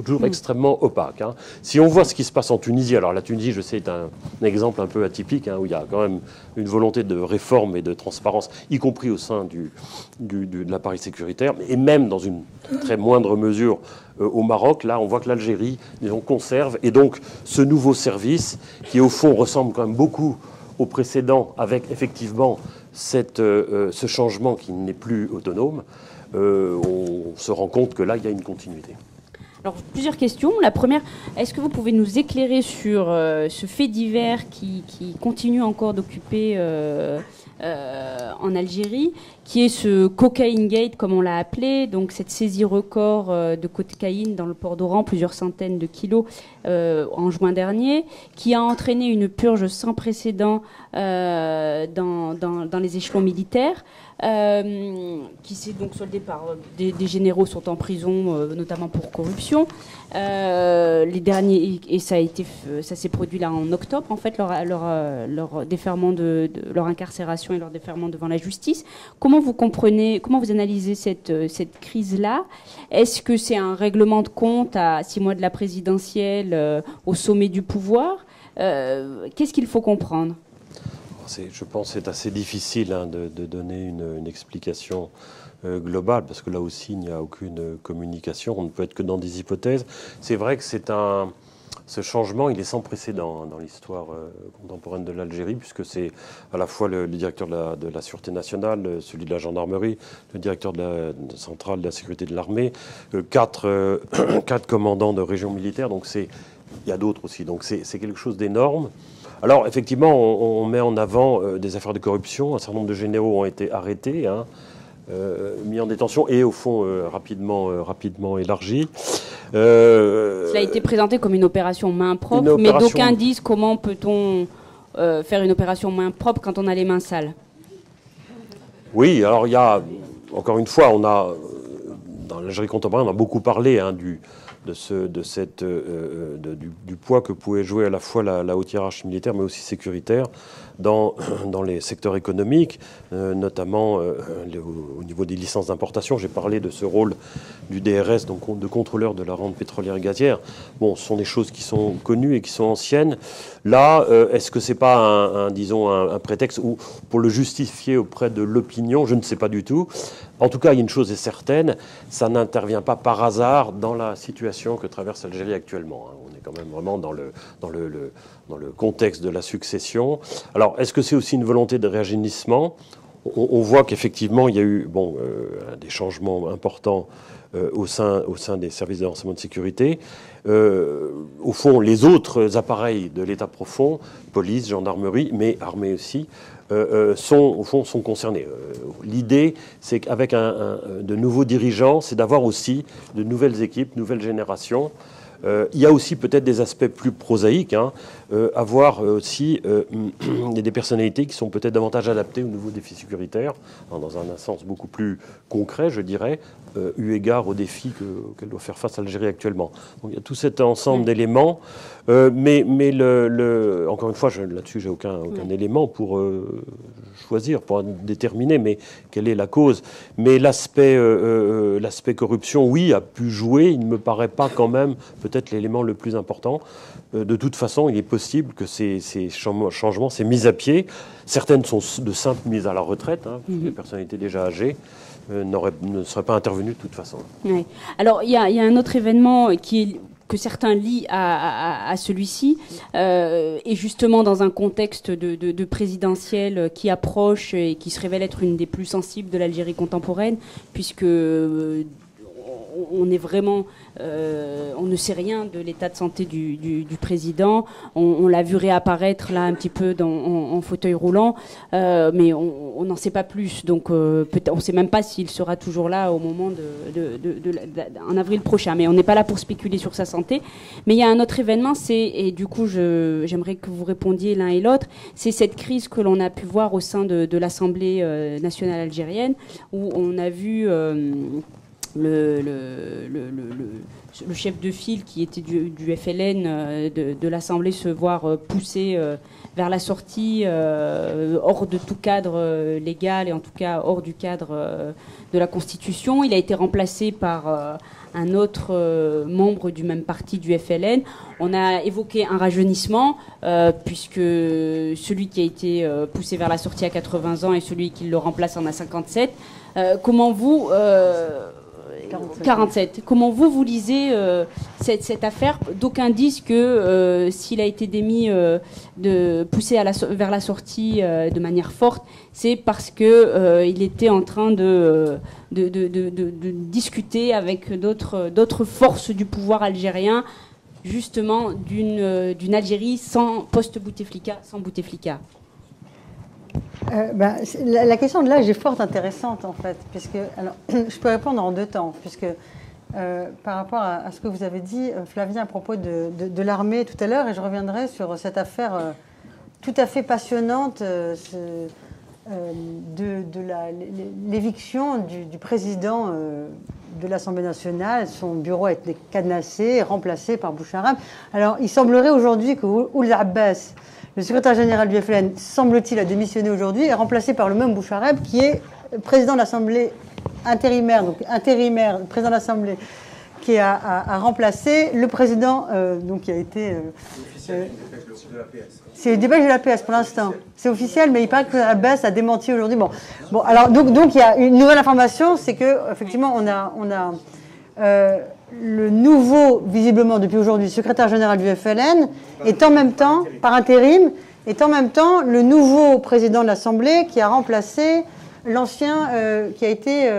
Speaker 3: toujours extrêmement opaque. Hein. Si on voit ce qui se passe en Tunisie, alors la Tunisie, je sais, est un exemple un peu atypique, où il y a quand même une volonté de réforme et de transparence, y compris au sein de l'appareil sécuritaire, et même dans une très moindre mesure au Maroc. Là, on voit que l'Algérie, disons, conserve, et donc ce nouveau service, qui au fond ressemble quand même beaucoup au précédent, avec effectivement ce changement qui n'est plus autonome, on se rend compte que là, il y a une continuité.
Speaker 1: Alors, plusieurs questions. La première, est-ce que vous pouvez nous éclairer sur ce fait divers qui continue encore d'occuper en Algérie, qui est ce Cocaine Gate, comme on l'a appelé, donc cette saisie record de cocaïne dans le port d'Oran, plusieurs centaines de kilos en juin dernier, qui a entraîné une purge sans précédent dans les échelons militaires, qui s'est donc soldée par des généraux sont en prison, notamment pour corruption. Les derniers, et ça s'est produit là en octobre, en fait, leur déferment leur incarcération et leur déferment devant la justice. Comment vous comprenez, comment vous analysez cette crise-là? Est-ce que c'est un règlement de compte à 6 mois de la présidentielle, au sommet du pouvoir? Qu'est-ce qu'il faut comprendre?
Speaker 3: Je pense que c'est assez difficile de donner une explication globale, parce que là aussi, il n'y a aucune communication. On ne peut être que dans des hypothèses. C'est vrai que ce changement, il est sans précédent dans l'histoire contemporaine de l'Algérie, puisque c'est à la fois le directeur de la Sûreté nationale, celui de la gendarmerie, le directeur de la centrale de la sécurité de l'armée, 4 commandants de régions militaires. Donc il y a d'autres aussi. Donc c'est quelque chose d'énorme. Alors, effectivement, on met en avant des affaires de corruption. Un certain nombre de généraux ont été arrêtés. mis en détention et au fond rapidement élargi.
Speaker 1: Cela a été présenté comme une opération main propre, mais d'aucuns disent comment peut-on faire une opération main propre quand on a les mains sales.
Speaker 3: Oui, alors il y a, encore une fois, dans l'Algérie contemporaine, on a beaucoup parlé du poids que pouvait jouer à la fois la haute hiérarchie militaire, mais aussi sécuritaire, dans les secteurs économiques, notamment au niveau des licences d'importation. J'ai parlé de ce rôle du DRS, donc de contrôleur de la rente pétrolière et gazière. Bon, ce sont des choses qui sont connues et qui sont anciennes. Là, est-ce que c'est pas disons un prétexte pour le justifier auprès de l'opinion? Je ne sais pas du tout. En tout cas, il y a une chose est certaine, ça n'intervient pas par hasard dans la situation que traverse l'Algérie actuellement. On est quand même vraiment dans le contexte de la succession. Alors, est-ce que c'est aussi une volonté de réajeunissement? On voit qu'effectivement, il y a eu des changements importants au sein des services de renseignement de sécurité. Au fond, les autres appareils de l'État profond, police, gendarmerie, mais armée aussi, sont concernés. L'idée, c'est qu'avec de nouveaux dirigeants, c'est d'avoir aussi de nouvelles équipes, nouvelles générations. Il y a aussi peut-être des aspects plus prosaïques, avoir aussi des personnalités qui sont peut-être davantage adaptées aux nouveaux défis sécuritaires, dans un sens beaucoup plus concret, je dirais, eu égard aux défis qu'elle doit faire face à l'Algérie actuellement. Donc il y a tout cet ensemble d'éléments, mais encore une fois, là-dessus, j'ai aucun élément pour choisir, pour déterminer, mais quelle est la cause. Mais l'aspect corruption, oui, a pu jouer. Il ne me paraît pas quand même peut-être l'élément le plus important. De toute façon, il est possible que ces changements, ces mises à pied, certaines sont de simples mises à la retraite, les personnalités déjà âgées, ne seraient pas intervenues de toute façon.
Speaker 1: Oui. Alors, il y a un autre événement que certains lient à celui-ci, et justement dans un contexte de présidentiel qui approche et qui se révèle être une des plus sensibles de l'Algérie contemporaine, puisque on est vraiment, on ne sait rien de l'état de santé du président. On l'a vu réapparaître là un petit peu en fauteuil roulant, mais on n'en sait pas plus. Donc on ne sait même pas s'il sera toujours là au moment en avril prochain. Mais on n'est pas là pour spéculer sur sa santé. Mais il y a un autre événement, et du coup j'aimerais que vous répondiez l'un et l'autre, c'est cette crise que l'on a pu voir au sein de l'Assemblée nationale algérienne, où on a vu le chef de file qui était du FLN de l'Assemblée se voir poussé vers la sortie hors de tout cadre légal et en tout cas hors du cadre de la Constitution. Il a été remplacé par un autre membre du même parti du FLN. On a évoqué un rajeunissement puisque celui qui a été poussé vers la sortie à 80 ans et celui qui le remplace en a 57. Comment vous... 47. Comment vous lisez cette affaire? D'aucuns disent que s'il a été démis poussé vers la sortie de manière forte, c'est parce qu'il était en train de discuter avec d'autres forces du pouvoir algérien, justement d'une Algérie sans post-Bouteflika, sans Bouteflika.
Speaker 2: La question de l'âge est fort intéressante en fait, puisque alors, je peux répondre en deux temps, puisque par rapport à ce que vous avez dit, Flavien, à propos de l'armée tout à l'heure, et je reviendrai sur cette affaire tout à fait passionnante de l'éviction du président de l'Assemblée nationale. Son bureau a été cadenassé, remplacé par Boucharab. Alors, il semblerait aujourd'hui que Ould Abbas, le secrétaire général du FLN, semble-t-il, a démissionné aujourd'hui, est remplacé par le même Boucharab, qui est président de l'Assemblée intérimaire, président de l'Assemblée, qui a remplacé le président, donc qui a été... c'est le dépêche de l'APS pour l'instant. C'est officiel, mais il paraît que Abbas a démenti aujourd'hui. Bon, alors donc il y a une nouvelle information, c'est que effectivement on a le nouveau, visiblement depuis aujourd'hui, secrétaire général du FLN, est en même temps, par intérim, est en même temps le nouveau président de l'Assemblée qui a remplacé l'ancien qui a été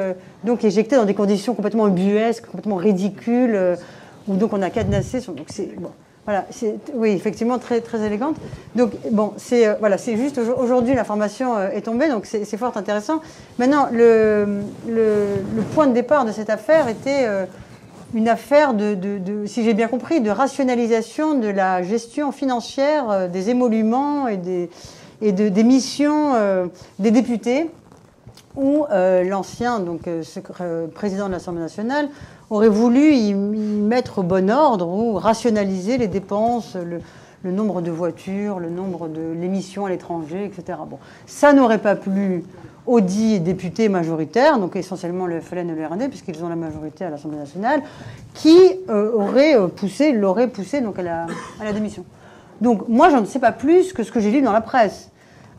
Speaker 2: donc éjecté dans des conditions complètement ubuesques, complètement ridicules, où donc on a cadenassé. Donc c'est bon. Voilà, oui, effectivement, très, très élégante. Donc, bon, c'est voilà, juste aujourd'hui, l'information est tombée, donc c'est fort intéressant. Maintenant, le point de départ de cette affaire était une affaire si j'ai bien compris, de rationalisation de la gestion financière des émoluments et des missions des députés, où l'ancien président de l'Assemblée nationale aurait voulu y mettre au bon ordre ou rationaliser les dépenses, le nombre de voitures, le nombre de l'émission à l'étranger, etc. Bon, ça n'aurait pas plu aux dits députés majoritaires, donc essentiellement le FLN et le RN, puisqu'ils ont la majorité à l'Assemblée nationale, qui l'auraient poussé donc à la démission. Donc moi, j'en sais pas plus que ce que j'ai lu dans la presse.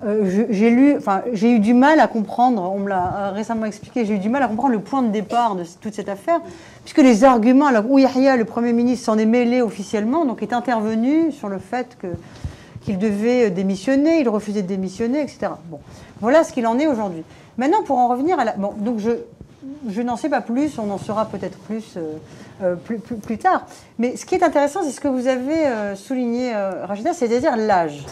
Speaker 2: J'ai eu du mal à comprendre, on me l'a récemment expliqué, j'ai eu du mal à comprendre le point de départ de toute cette affaire, puisque les arguments, alors Yahya, le Premier ministre, s'en est mêlé officiellement, donc est intervenu sur le fait qu'il devait démissionner, il refusait de démissionner, etc. Bon, voilà ce qu'il en est aujourd'hui. Maintenant, pour en revenir à Bon, donc je n'en sais pas plus, on en saura peut-être plus tard. Mais ce qui est intéressant, c'est ce que vous avez souligné, Rachida, c'est-à-dire l'âge.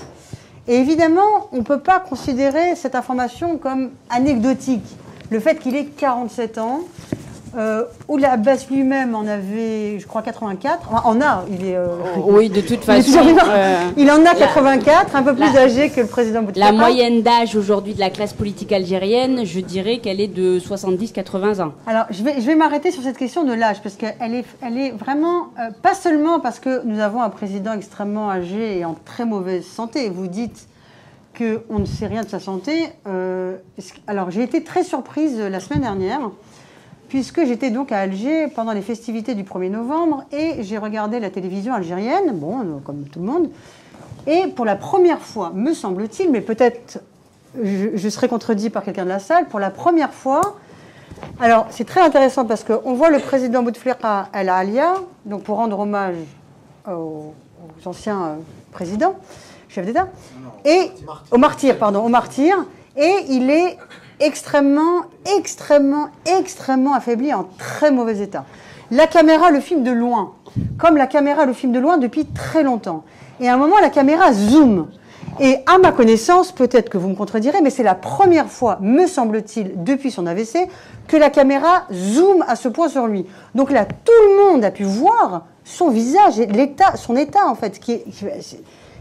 Speaker 2: Et évidemment, on ne peut pas considérer cette information comme anecdotique. Le fait qu'il ait 47 ans, Ould Abbas lui-même en avait, je crois, 84. Enfin,
Speaker 1: oui, de toute façon.
Speaker 2: Il en a 84, un peu plus âgé que le président Bouteflika.
Speaker 1: La moyenne d'âge aujourd'hui de la classe politique algérienne, je dirais qu'elle est de 70-80 ans.
Speaker 2: Alors, je vais m'arrêter sur cette question de l'âge, parce qu'elle est vraiment, pas seulement parce que nous avons un président extrêmement âgé et en très mauvaise santé. Vous dites qu'on ne sait rien de sa santé. Alors, j'ai été très surprise la semaine dernière, puisque j'étais donc à Alger pendant les festivités du 1er novembre et j'ai regardé la télévision algérienne, bon, comme tout le monde, et pour la première fois, me semble-t-il, mais peut-être je serai contredit par quelqu'un de la salle, pour la première fois, alors c'est très intéressant parce qu'on voit le président Bouteflika El Alia, donc pour rendre hommage aux anciens présidents, chefs d'État, et aux martyrs, et il est extrêmement affaibli, en très mauvais état. La caméra le filme de loin, comme la caméra le filme de loin depuis très longtemps. Et à un moment, la caméra zoome. Et à ma connaissance, peut-être que vous me contredirez, mais c'est la première fois, me semble-t-il, depuis son AVC, que la caméra zoome à ce point sur lui. Donc là, tout le monde a pu voir son visage, et son état, en fait.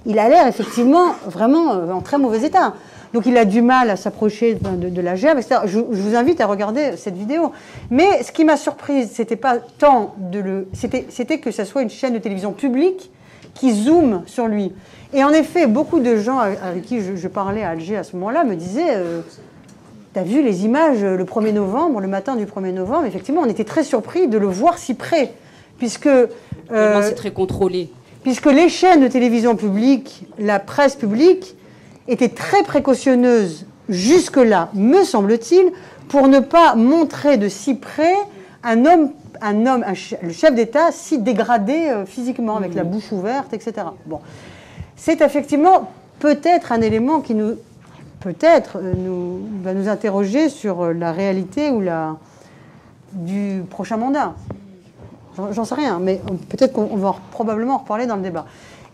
Speaker 2: Il a l'air effectivement vraiment en très mauvais état. Donc il a du mal à s'approcher de la gerbe, etc. Je vous invite à regarder cette vidéo. Mais ce qui m'a surprise, c'était pas tant c'était que ça soit une chaîne de télévision publique qui zoome sur lui. Et en effet, beaucoup de gens avec qui je parlais à Alger à ce moment-là me disaient t'as vu les images le 1er novembre, le matin du 1er novembre, effectivement, on était très surpris de le voir si près, puisque
Speaker 1: c'est très contrôlé.
Speaker 2: Puisque les chaînes de télévision publique, la presse publique, était très précautionneuse jusque-là, me semble-t-il, pour ne pas montrer de si près le chef d'État si dégradé physiquement, avec la bouche ouverte, etc. Bon. C'est effectivement peut-être un élément qui va nous interroger sur la réalité du prochain mandat. J'en sais rien, mais peut-être qu'on va probablement en reparler dans le débat.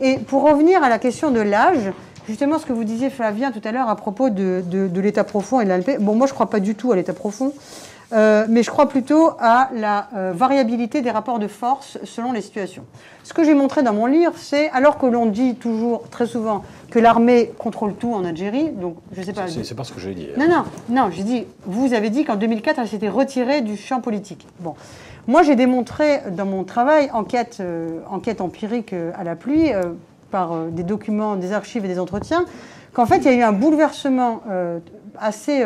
Speaker 2: Et pour revenir à la question de l'âge, justement, ce que vous disiez, Flavien, tout à l'heure, à propos de l'état profond et de l'ALP. Bon, moi, je ne crois pas du tout à l'état profond, mais je crois plutôt à la variabilité des rapports de force selon les situations. Ce que j'ai montré dans mon livre, c'est, alors que l'on dit toujours, très souvent, que l'armée contrôle tout en Algérie, donc, je ne sais pas...
Speaker 3: C'est pas ce que j'ai dit.
Speaker 2: Non, j'ai dit, vous avez dit qu'en 2004, elle s'était retirée du champ politique. Bon. Moi, j'ai démontré dans mon travail, enquête empirique à la pluie, par des documents, des archives et des entretiens, qu'en fait, il y a eu un bouleversement assez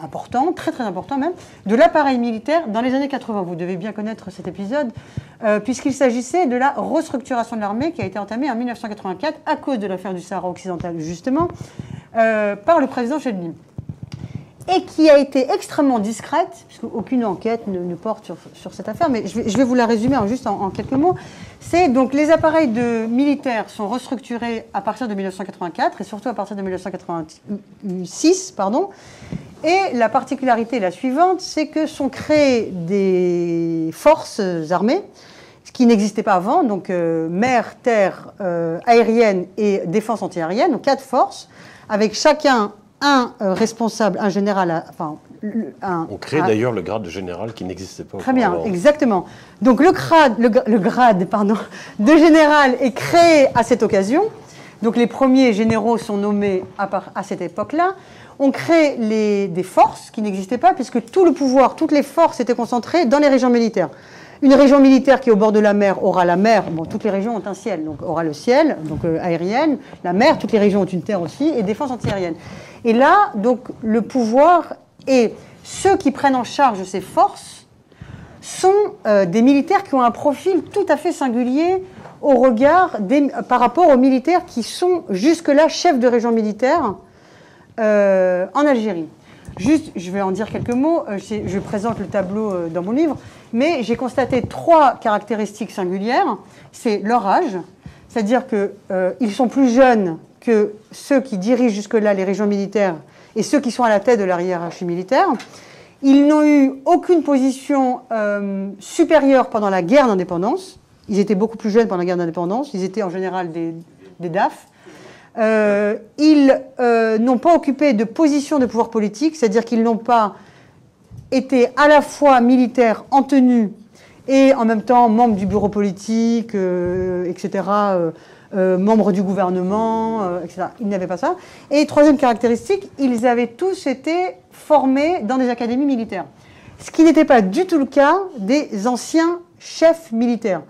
Speaker 2: important, très très important même, de l'appareil militaire dans les années 80. Vous devez bien connaître cet épisode, puisqu'il s'agissait de la restructuration de l'armée qui a été entamée en 1984 à cause de l'affaire du Sahara occidental, justement, par le président Chedli. Et qui a été extrêmement discrète, puisque aucune enquête ne porte sur cette affaire, mais je vais vous la résumer juste en quelques mots. C'est donc les appareils militaires sont restructurés à partir de 1984 et surtout à partir de 1986, Et la particularité est la suivante, c'est que sont créées des forces armées qui n'existait pas avant, donc mer, terre, aérienne et défense antiaérienne, donc 4 forces, avec chacun un responsable, un général,
Speaker 3: on crée d'ailleurs le grade de général qui n'existait pas.
Speaker 2: Très bien, exactement. Donc le grade de général est créé à cette occasion. Donc les premiers généraux sont nommés à cette époque-là. On crée des forces qui n'existaient pas, puisque tout le pouvoir, toutes les forces étaient concentrées dans les régions militaires. Une région militaire qui est au bord de la mer aura la mer, bon, toutes les régions ont un ciel, donc aura le ciel, donc aérienne, la mer, toutes les régions ont une terre aussi, et défense antiaérienne. Et là, donc, le pouvoir et ceux qui prennent en charge ces forces sont des militaires qui ont un profil tout à fait singulier par rapport aux militaires qui sont jusque-là chefs de région militaire en Algérie. Juste, je vais en dire quelques mots, je présente le tableau dans mon livre, mais j'ai constaté 3 caractéristiques singulières. C'est leur âge, c'est-à-dire qu'ils sont plus jeunes que ceux qui dirigent jusque-là les régions militaires et ceux qui sont à la tête de la hiérarchie militaire. Ils n'ont eu aucune position supérieure pendant la guerre d'indépendance. Ils étaient beaucoup plus jeunes pendant la guerre d'indépendance. Ils étaient en général des DAF. Ils n'ont pas occupé de position de pouvoir politique, c'est-à-dire qu'ils n'ont pas été à la fois militaires en tenue et en même temps membres du bureau politique, etc., membres du gouvernement, etc. Ils n'avaient pas ça. Et troisième caractéristique, ils avaient tous été formés dans des académies militaires. Ce qui n'était pas du tout le cas des anciens chefs militaires.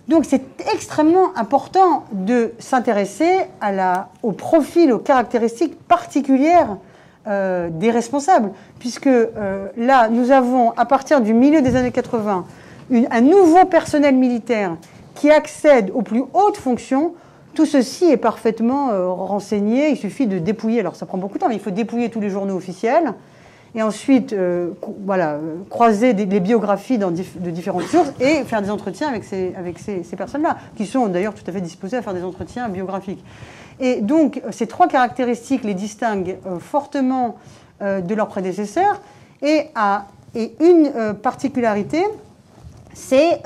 Speaker 2: Donc c'est extrêmement important de s'intéresser au profil, aux caractéristiques particulières des responsables, puisque là, nous avons, à partir du milieu des années 80, un nouveau personnel militaire qui accède aux plus hautes fonctions. Tout ceci est parfaitement renseigné, il suffit de dépouiller, alors ça prend beaucoup de temps, mais il faut dépouiller tous les journaux officiels, et ensuite croiser les biographies de différentes sources et faire des entretiens avec ces personnes-là, qui sont d'ailleurs tout à fait disposées à faire des entretiens biographiques. Et donc, ces 3 caractéristiques les distinguent fortement de leurs prédécesseurs, et une particularité, c'est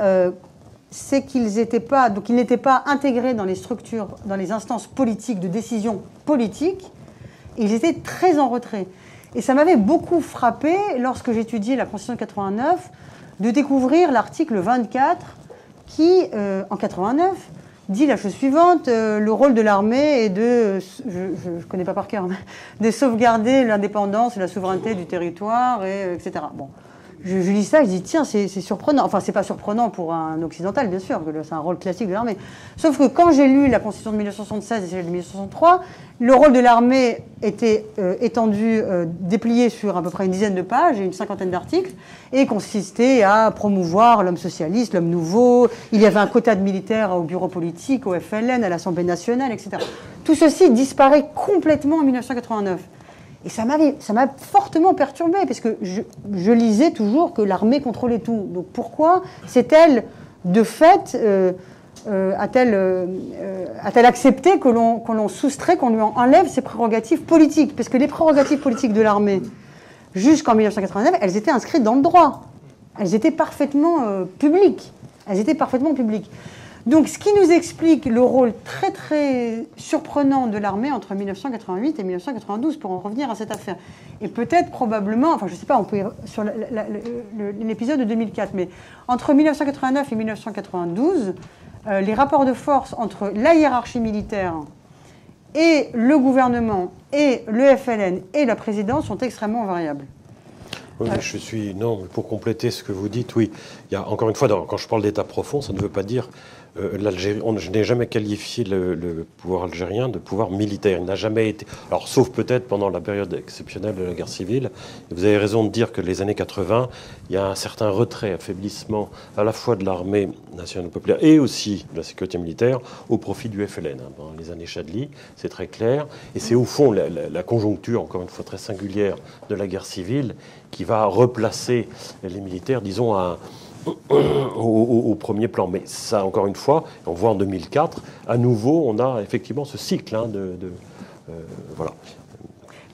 Speaker 2: qu'ils n'étaient pas intégrés dans les structures, dans les instances politiques de décision politique, et ils étaient très en retrait. Et ça m'avait beaucoup frappé, lorsque j'étudiais la Constitution de 89, de découvrir l'article 24 qui, en 89, dit la chose suivante: le rôle de l'armée est de, je ne connais pas par cœur, de sauvegarder l'indépendance et la souveraineté du territoire, etc. Bon. Je lis ça, je dis tiens, c'est surprenant. Enfin, c'est pas surprenant pour un occidental, bien sûr, que c'est un rôle classique de l'armée. Sauf que quand j'ai lu la Constitution de 1976 et celle de 1963, le rôle de l'armée était étendu, déplié sur à peu près une dizaine de pages et une 50aine d'articles, et consistait à promouvoir l'homme socialiste, l'homme nouveau. Il y avait un quota de militaires au bureau politique, au FLN, à l'Assemblée nationale, etc. Tout ceci disparaît complètement en 1989. Et ça m'a fortement perturbée, parce que je lisais toujours que l'armée contrôlait tout. Donc pourquoi s'est-elle, de fait, a-t-elle accepté qu'on l'on soustrait, qu'on lui enlève ses prérogatives politiques? Parce que les prérogatives politiques de l'armée, jusqu'en 1989, elles étaient inscrites dans le droit. Elles étaient parfaitement publiques. Donc, ce qui nous explique le rôle très, très surprenant de l'armée entre 1988 et 1992, pour en revenir à cette affaire. Et peut-être, probablement, enfin, je ne sais pas, on peut sur l'épisode de 2004, mais entre 1989 et 1992, les rapports de force entre la hiérarchie militaire et le gouvernement et le FLN et la présidence sont extrêmement variables.
Speaker 3: Oui, pour compléter ce que vous dites, oui, il y a encore une fois, quand je parle d'état profond, ça ne veut pas dire je n'ai jamais qualifié le pouvoir algérien de pouvoir militaire. Il n'a jamais été, alors sauf peut-être pendant la période exceptionnelle de la guerre civile. Et vous avez raison de dire que les années 80, il y a un certain retrait, affaiblissement à la fois de l'armée nationale populaire et aussi de la sécurité militaire au profit du FLN. Dans les années Chadli, c'est très clair. Et c'est au fond la conjoncture, encore une fois très singulière, de la guerre civile qui va replacer les militaires, disons, au premier plan. Mais ça, encore une fois, on voit en 2004, à nouveau, on a effectivement ce cycle. Voilà.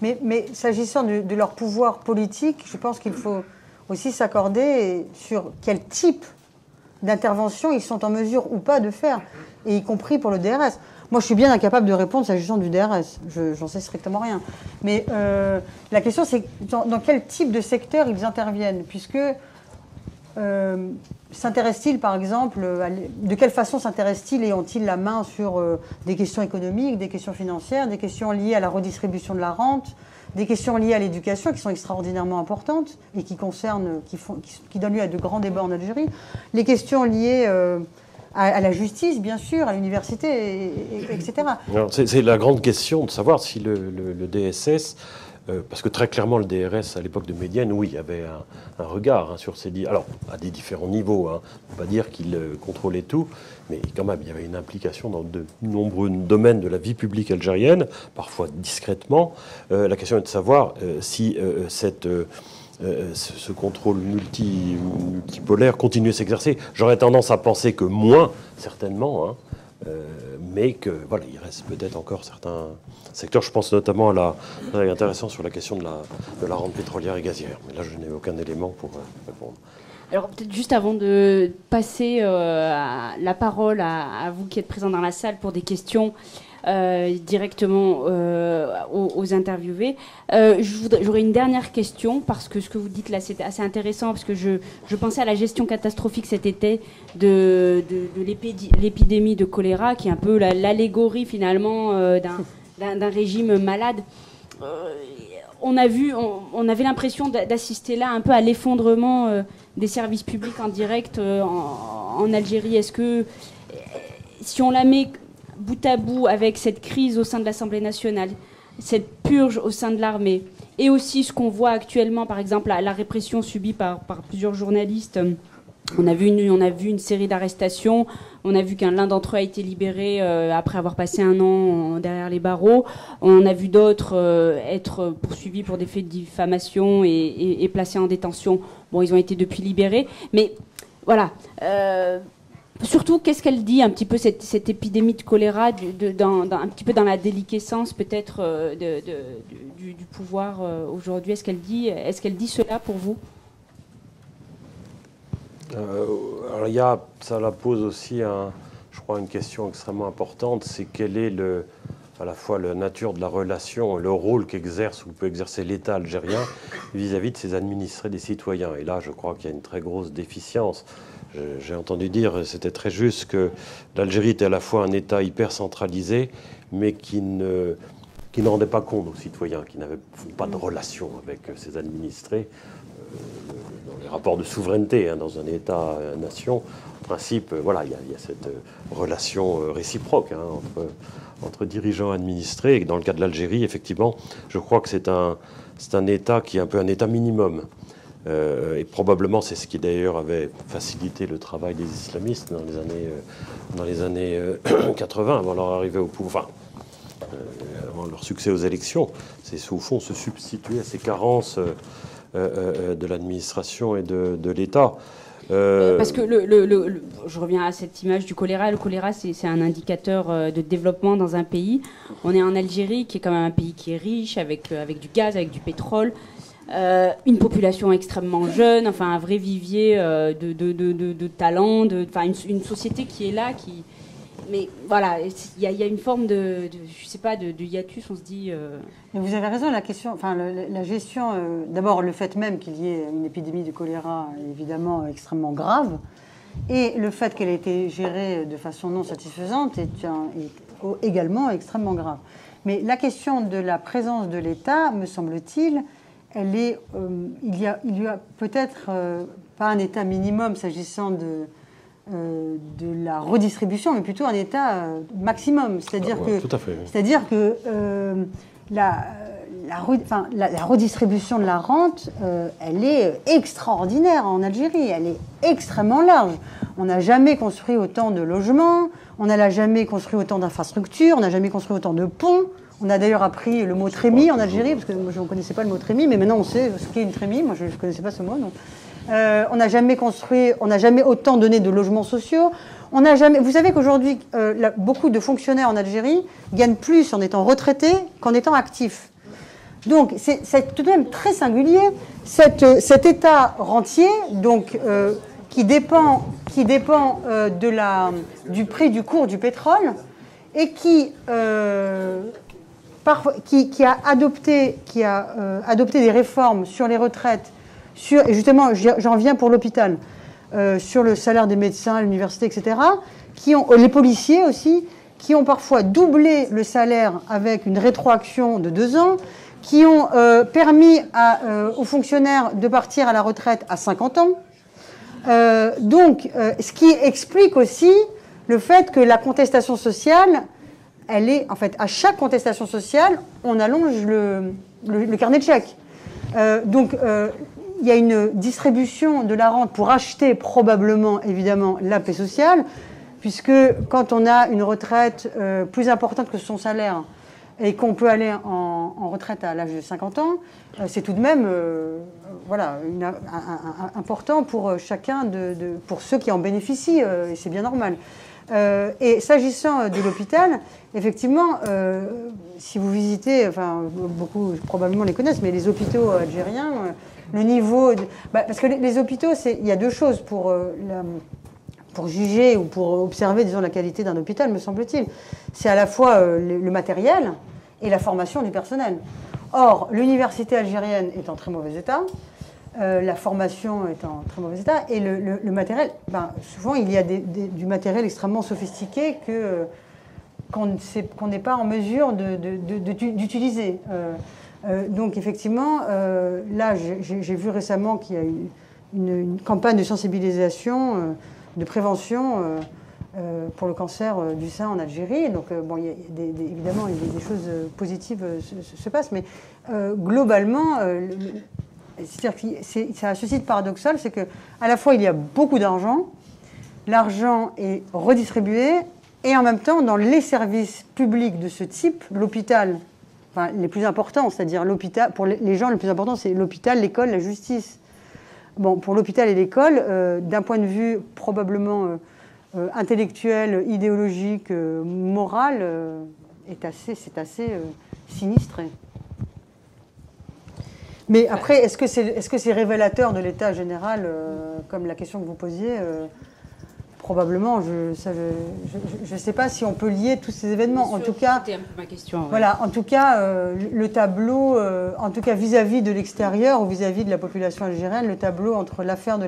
Speaker 2: Mais s'agissant de leur pouvoir politique, je pense qu'il faut aussi s'accorder sur quel type d'intervention ils sont en mesure ou pas de faire, et y compris pour le DRS. Moi, je suis bien incapable de répondre s'agissant du DRS. J'en sais strictement rien. Mais la question, c'est dans quel type de secteur ils interviennent, puisque s'intéressent-ils, par exemple, de quelle façon s'intéressent-ils et ont-ils la main sur des questions économiques, des questions financières, des questions liées à la redistribution de la rente, des questions liées à l'éducation qui sont extraordinairement importantes et qui concernent, qui donnent lieu à de grands débats en Algérie, les questions liées à la justice, bien sûr, à l'université, etc.
Speaker 3: C'est la grande question de savoir si le DSS, parce que très clairement le DRS à l'époque de Médiane, oui, il y avait un regard sur ces... Alors, à des différents niveaux, on ne peut pas dire qu'il contrôlait tout, mais quand même, il y avait une implication dans de nombreux domaines de la vie publique algérienne, parfois discrètement. La question est de savoir si ce contrôle multipolaire continue à s'exercer. J'aurais tendance à penser que moins, certainement, mais que voilà, il reste peut-être encore certains secteurs. Je pense notamment à intéressant sur la question de la rente pétrolière et gazière. Mais là, je n'ai aucun élément pour répondre.
Speaker 1: Alors peut-être juste avant de passer la parole à vous qui êtes présents dans la salle pour des questions directement aux interviewés. J'aurais une dernière question, parce que ce que vous dites là, c'est assez intéressant, parce que je pensais à la gestion catastrophique cet été de l'épidémie de choléra, qui est un peu l'allégorie finalement d'un régime malade. On avait l'impression d'assister là un peu à l'effondrement des services publics en direct en Algérie. Est-ce que, si on la met bout à bout avec cette crise au sein de l'Assemblée nationale, cette purge au sein de l'armée, et aussi ce qu'on voit actuellement, par exemple, la répression subie par plusieurs journalistes. On a vu une série d'arrestations. On a vu l'un d'entre eux a été libéré après avoir passé un an derrière les barreaux. On a vu d'autres être poursuivis pour des faits de diffamation et placés en détention. Bon, ils ont été depuis libérés. Mais voilà. Surtout, qu'est-ce qu'elle dit un petit peu cette épidémie de choléra, un petit peu dans la déliquescence peut-être du pouvoir aujourd'hui. Est-ce qu'elle dit cela pour vous?
Speaker 3: Alors ça la pose aussi, je crois, une question extrêmement importante, c'est quelle est à la fois la nature de la relation, le rôle qu'exerce ou peut exercer l'État algérien vis-à-vis de ses administrés, des citoyens. Et là, je crois qu'il y a une très grosse déficience. J'ai entendu dire, c'était très juste, que l'Algérie était à la fois un État hyper centralisé, mais qui ne rendait pas compte aux citoyens, qui n'avait pas de relation avec ses administrés. Dans les rapports de souveraineté, dans un État-nation, en principe, voilà, il y a cette relation réciproque entre dirigeants et administrés. Et dans le cas de l'Algérie, effectivement, je crois que c'est un État qui est un peu un État minimum. Et probablement, c'est ce qui d'ailleurs avait facilité le travail des islamistes dans les années 80, avant leur arrivée au pouvoir, avant leur succès aux élections. C'est au fond se substituer à ces carences de l'administration et de l'État.
Speaker 1: Parce que je reviens à cette image du choléra. Le choléra, c'est un indicateur de développement dans un pays. On est en Algérie, qui est quand même un pays qui est riche, avec du gaz, avec du pétrole. Une population extrêmement jeune, enfin un vrai vivier de talents, une société qui est là, mais voilà, il y a une forme je sais pas, de hiatus, on se dit...
Speaker 2: Mais vous avez raison, la question, enfin la gestion, d'abord le fait même qu'il y ait une épidémie de choléra est évidemment extrêmement grave, et le fait qu'elle ait été gérée de façon non satisfaisante est également extrêmement grave. Mais la question de la présence de l'État, me semble-t-il, il y a peut-être pas un état minimum s'agissant de la redistribution, mais plutôt un état maximum. C'est-à-dire que la redistribution de la rente, elle est extraordinaire en Algérie. Elle est extrêmement large. On n'a jamais construit autant de logements, on n'a jamais construit autant d'infrastructures, on n'a jamais construit autant de ponts. On a d'ailleurs appris le mot trémie en Algérie, parce que moi je ne connaissais pas le mot trémie, mais maintenant on sait ce qu'est une trémie. Moi je ne connaissais pas ce mot. Donc. On n'a jamais autant donné de logements sociaux. Vous savez qu'aujourd'hui, beaucoup de fonctionnaires en Algérie gagnent plus en étant retraités qu'en étant actifs. Donc c'est tout de même très singulier. Cet État rentier, donc, qui dépend du prix du cours du pétrole et qui a adopté des réformes sur les retraites, et justement, j'en viens pour l'hôpital, sur le salaire des médecins à l'université, etc., les policiers aussi, qui ont parfois doublé le salaire avec une rétroaction de 2 ans, qui ont permis aux fonctionnaires de partir à la retraite à 50 ans. Ce qui explique aussi le fait que la contestation sociale, elle est, en fait, à chaque contestation sociale, on allonge le carnet de chèques. Il y a une distribution de la rente pour acheter probablement, évidemment, la paix sociale, puisque quand on a une retraite plus importante que son salaire et qu'on peut aller en retraite à l'âge de 50 ans, c'est tout de même important pour chacun, pour ceux qui en bénéficient, et c'est bien normal. Et s'agissant de l'hôpital, effectivement, si vous visitez, enfin beaucoup probablement les connaissent, mais les hôpitaux algériens, le niveau... parce que les hôpitaux, il y a 2 choses pour juger ou pour observer, disons, la qualité d'un hôpital, me semble-t-il. C'est à la fois le matériel et la formation du personnel. Or, l'université algérienne est en très mauvais état, la formation est en très mauvais état, et le matériel, souvent il y a du matériel extrêmement sophistiqué qu'on n'est pas en mesure d'utiliser. Donc effectivement, là j'ai vu récemment qu'il y a eu une campagne de sensibilisation, de prévention pour le cancer du sein en Algérie. Donc évidemment, des choses positives se passent, mais globalement, c'est-à-dire que c'est à ce site paradoxal, c'est qu'à la fois il y a beaucoup d'argent, l'argent est redistribué, et en même temps, dans les services publics de ce type, l'hôpital, enfin les plus importants, c'est-à-dire l'hôpital, pour les gens, le plus important, c'est l'hôpital, l'école, la justice. Bon, pour l'hôpital et l'école, d'un point de vue probablement intellectuel, idéologique, moral, c'est assez sinistré. Mais après, est-ce que c'est révélateur de l'état général, comme la question que vous posiez probablement, je ne sais pas si on peut lier tous ces événements. En tout cas, c'était un peu ma question. Voilà, en tout cas, le tableau, en tout cas vis-à-vis de l'extérieur ou vis-à-vis de la population algérienne, le tableau entre l'affaire de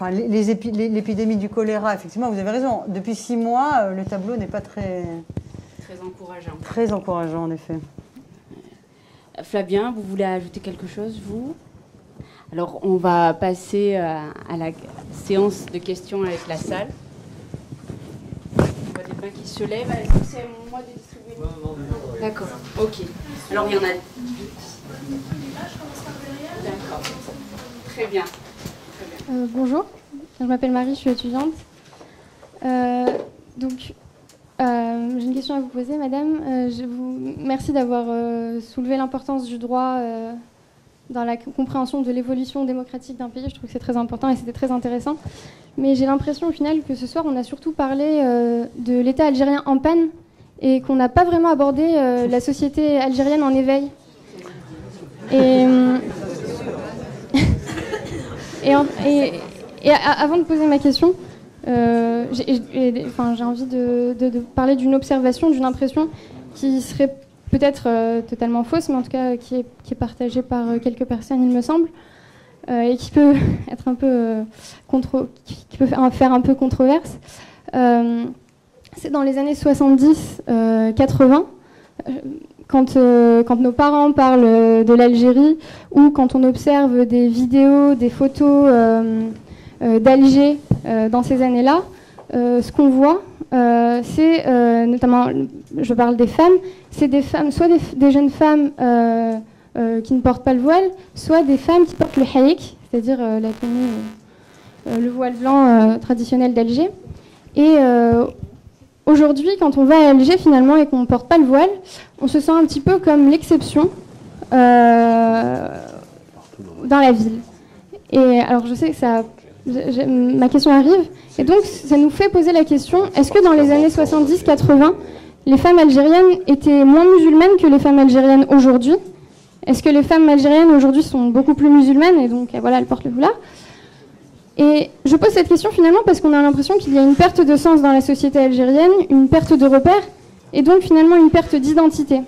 Speaker 2: l'épidémie du choléra, effectivement, vous avez raison. Depuis 6 mois, le tableau n'est pas très encourageant. Très encourageant, en effet.
Speaker 1: Flavien, vous voulez ajouter quelque chose, vous ? Alors, on va passer à la séance de questions avec la salle. On voit des mains qui se lèvent. Est-ce que c'est à moi de distribuer ? Non. D'accord, ok. Alors, il y en a 2. D'accord, très bien.
Speaker 4: Bonjour, je m'appelle Marie, je suis étudiante. J'ai une question à vous poser, madame. Merci d'avoir soulevé l'importance du droit dans la compréhension de l'évolution démocratique d'un pays. Je trouve que c'est très important et c'était très intéressant. Mais j'ai l'impression au final que ce soir, on a surtout parlé de l'État algérien en panne et qu'on n'a pas vraiment abordé la société algérienne en éveil. Et avant de poser ma question, j'ai envie de parler d'une observation, d'une impression qui serait peut-être totalement fausse, mais en tout cas qui est partagée par quelques personnes, il me semble, et qui peut être un peu qui peut faire un peu controverse. C'est dans les années 70-80, quand nos parents parlent de l'Algérie, ou quand on observe des vidéos, des photos d'Alger dans ces années-là, ce qu'on voit, c'est notamment, je parle des femmes, c'est des femmes, soit des jeunes femmes qui ne portent pas le voile, soit des femmes qui portent le haïk, c'est-à-dire la tenue, le voile blanc traditionnel d'Alger. Et aujourd'hui, quand on va à Alger finalement et qu'on ne porte pas le voile, on se sent un petit peu comme l'exception dans la ville. Et alors je sais que ma question arrive, et donc ça nous fait poser la question, est-ce que dans les années 70-80, les femmes algériennes étaient moins musulmanes que les femmes algériennes aujourd'hui ? Est-ce que les femmes algériennes aujourd'hui sont beaucoup plus musulmanes, et donc voilà, elles portent le foulard ? Et je pose cette question finalement parce qu'on a l'impression qu'il y a une perte de sens dans la société algérienne, une perte de repères, et donc finalement une perte d'identité.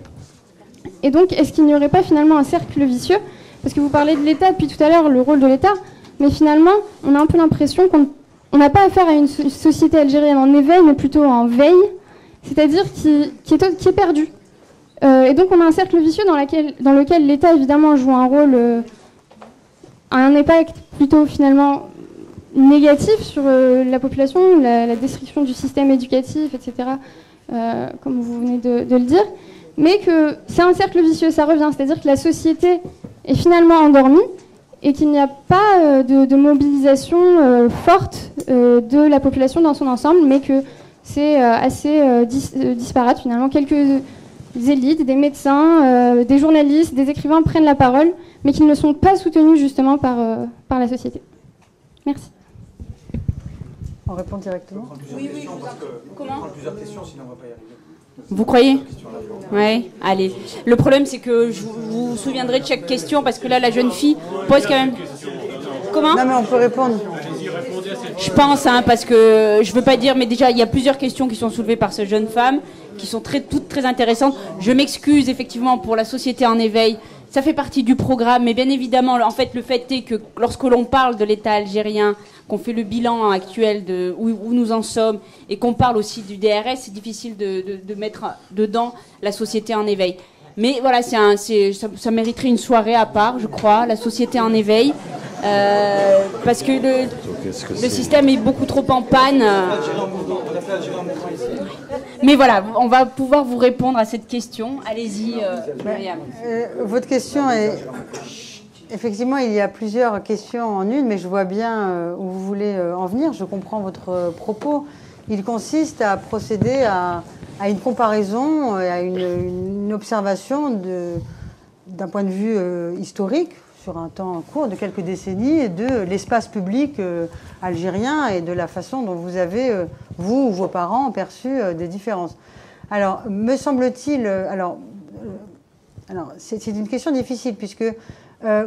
Speaker 4: Et donc, est-ce qu'il n'y aurait pas finalement un cercle vicieux? Parce que vous parlez de l'État depuis tout à l'heure, le rôle de l'État, mais finalement, on a un peu l'impression qu'on n'a pas affaire à une société algérienne en éveil, mais plutôt en veille, c'est-à-dire qui est perdue. Et donc, on a un cercle vicieux dans lequel l'État, évidemment, joue un rôle, un impact plutôt finalement négatif sur la population, la destruction du système éducatif, etc., comme vous venez de le dire, mais que c'est un cercle vicieux, ça revient, c'est-à-dire que la société est finalement endormie et qu'il n'y a pas de mobilisation forte de la population dans son ensemble, mais que c'est assez disparate finalement. Quelques élites, des médecins, des journalistes, des écrivains prennent la parole, mais qu'ils ne sont pas soutenus justement par la société. Merci.
Speaker 2: On répond directement.
Speaker 1: Oui. Comment ?
Speaker 5: On prend plusieurs questions, sinon on ne va pas y arriver.
Speaker 1: Vous croyez ? Oui, allez. Le problème, c'est que je vous souviendrai de chaque question, parce que là, la jeune fille pose quand même... Comment ?
Speaker 2: Non, mais on peut répondre.
Speaker 1: Je pense, parce que je veux pas dire, mais déjà, il y a plusieurs questions qui sont soulevées par cette jeune femme, qui sont toutes très intéressantes. Je m'excuse, effectivement, pour la société en éveil. Ça fait partie du programme, mais bien évidemment, en fait, le fait est que lorsque l'on parle de l'État algérien, qu'on fait le bilan actuel de où nous en sommes, et qu'on parle aussi du DRS, c'est difficile de mettre dedans la société en éveil. Mais voilà, ça mériterait une soirée à part, je crois, la société en éveil, parce que le système est beaucoup trop en panne. Mais voilà, on va pouvoir vous répondre à cette question. Allez-y, Myriam.
Speaker 2: Votre question est... Effectivement, il y a plusieurs questions en une, mais je vois bien où vous voulez en venir. Je comprends votre propos. Il consiste à procéder à une comparaison, à une observation d'un point de vue historique, sur un temps court, de quelques décennies, de l'espace public algérien et de la façon dont vous avez, vous ou vos parents, perçu des différences. Alors, me semble-t-il... Alors c'est une question difficile, puisque...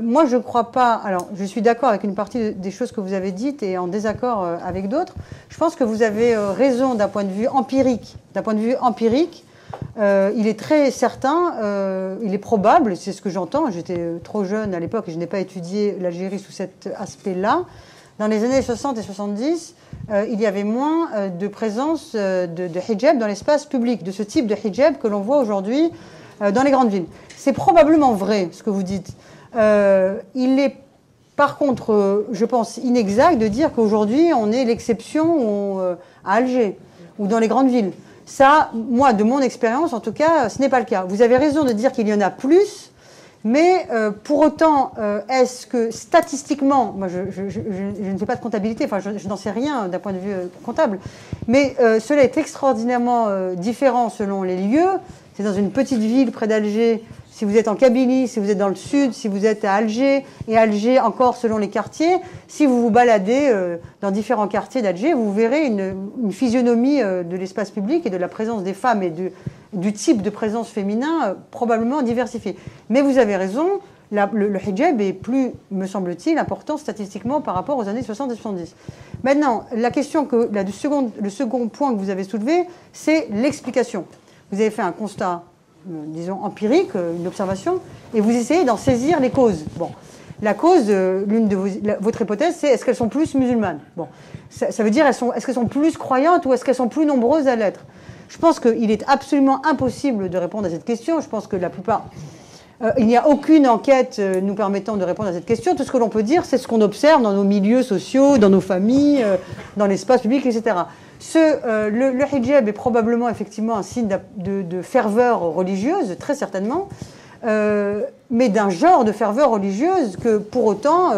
Speaker 2: moi, je ne crois pas... Alors, je suis d'accord avec une partie des choses que vous avez dites et en désaccord avec d'autres. Je pense que vous avez raison d'un point de vue empirique. D'un point de vue empirique, il est très certain, il est probable, c'est ce que j'entends, j'étais trop jeune à l'époque et je n'ai pas étudié l'Algérie sous cet aspect-là. Dans les années 60 et 70, il y avait moins de présence de hijab dans l'espace public, de ce type de hijab que l'on voit aujourd'hui dans les grandes villes. C'est probablement vrai, ce que vous dites. Il est par contre, je pense, inexact de dire qu'aujourd'hui on est l'exception à Alger ou dans les grandes villes. Ça, moi, de mon expérience, en tout cas, ce n'est pas le cas. Vous avez raison de dire qu'il y en a plus, mais pour autant, est-ce que statistiquement, moi je ne fais pas de comptabilité, enfin je n'en sais rien d'un point de vue comptable, mais cela est extraordinairement différent selon les lieux. C'est dans une petite ville près d'Alger. Si vous êtes en Kabylie, si vous êtes dans le sud, si vous êtes à Alger, et Alger encore selon les quartiers, si vous vous baladez dans différents quartiers d'Alger, vous verrez une physionomie de l'espace public et de la présence des femmes et du type de présence féminin probablement diversifié. Mais vous avez raison, le hijab est plus, me semble-t-il, important statistiquement par rapport aux années 60 et 70. Maintenant, la question le second point que vous avez soulevé, c'est l'explication. Vous avez fait un constat, disons, empirique, une observation, et vous essayez d'en saisir les causes. Bon, la cause, votre hypothèse, c'est est-ce qu'elles sont plus musulmanes? Bon, ça veut dire, est-ce qu'elles sont plus croyantes ou est-ce qu'elles sont plus nombreuses à l'être? Je pense qu'il est absolument impossible de répondre à cette question. Je pense que la plupart... il n'y a aucune enquête nous permettant de répondre à cette question. Tout ce que l'on peut dire, c'est ce qu'on observe dans nos milieux sociaux, dans nos familles, dans l'espace public, etc. Le hijab est probablement effectivement un signe de ferveur religieuse, très certainement, mais d'un genre de ferveur religieuse que pour autant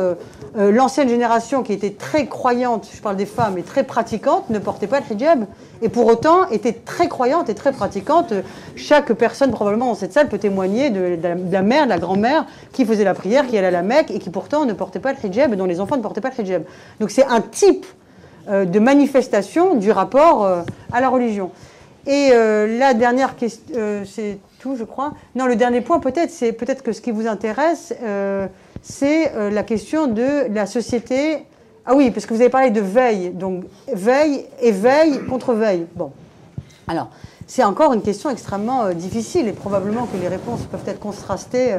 Speaker 2: l'ancienne génération qui était très croyante, je parle des femmes, et très pratiquante, ne portait pas le hijab, et pour autant était très croyante et très pratiquante. Chaque personne probablement dans cette salle peut témoigner de la mère, de la grand-mère qui faisait la prière, qui allait à la Mecque et qui pourtant ne portait pas le hijab, et dont les enfants ne portaient pas le hijab. Donc c'est un type de manifestation du rapport à la religion. Et la dernière question, c'est tout, je crois. Non, le dernier point, peut-être que ce qui vous intéresse, c'est la question de la société Ah oui, parce que vous avez parlé de veille. Donc, veille et veille contre veille. Bon. Alors, c'est encore une question extrêmement difficile et probablement que les réponses peuvent être contrastées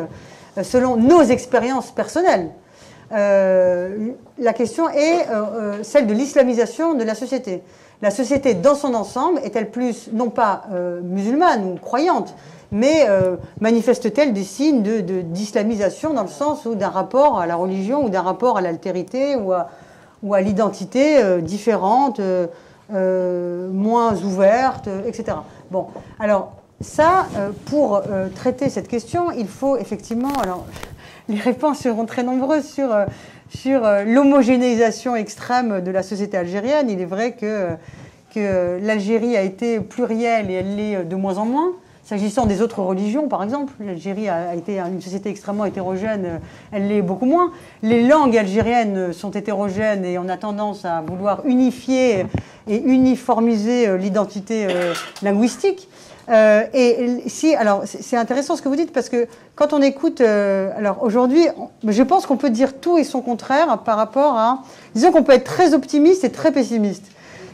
Speaker 2: selon nos expériences personnelles. La question est celle de l'islamisation de la société. La société dans son ensemble est-elle plus, non pas musulmane ou croyante, mais manifeste-t-elle des signes d'islamisation dans le sens où d'un rapport à la religion ou d'un rapport à l'altérité ou à l'identité différente, moins ouverte, etc. Bon, alors ça, pour traiter cette question, il faut effectivement... Alors, les réponses seront très nombreuses sur l'homogénéisation extrême de la société algérienne. Il est vrai que l'Algérie a été plurielle et elle l'est de moins en moins. S'agissant des autres religions, par exemple, l'Algérie a été une société extrêmement hétérogène, elle l'est beaucoup moins. Les langues algériennes sont hétérogènes et on a tendance à vouloir unifier et uniformiser l'identité linguistique. Alors, c'est intéressant ce que vous dites parce que quand on écoute, alors aujourd'hui, je pense qu'on peut dire tout et son contraire par rapport à, disons qu'on peut être très optimiste et très pessimiste.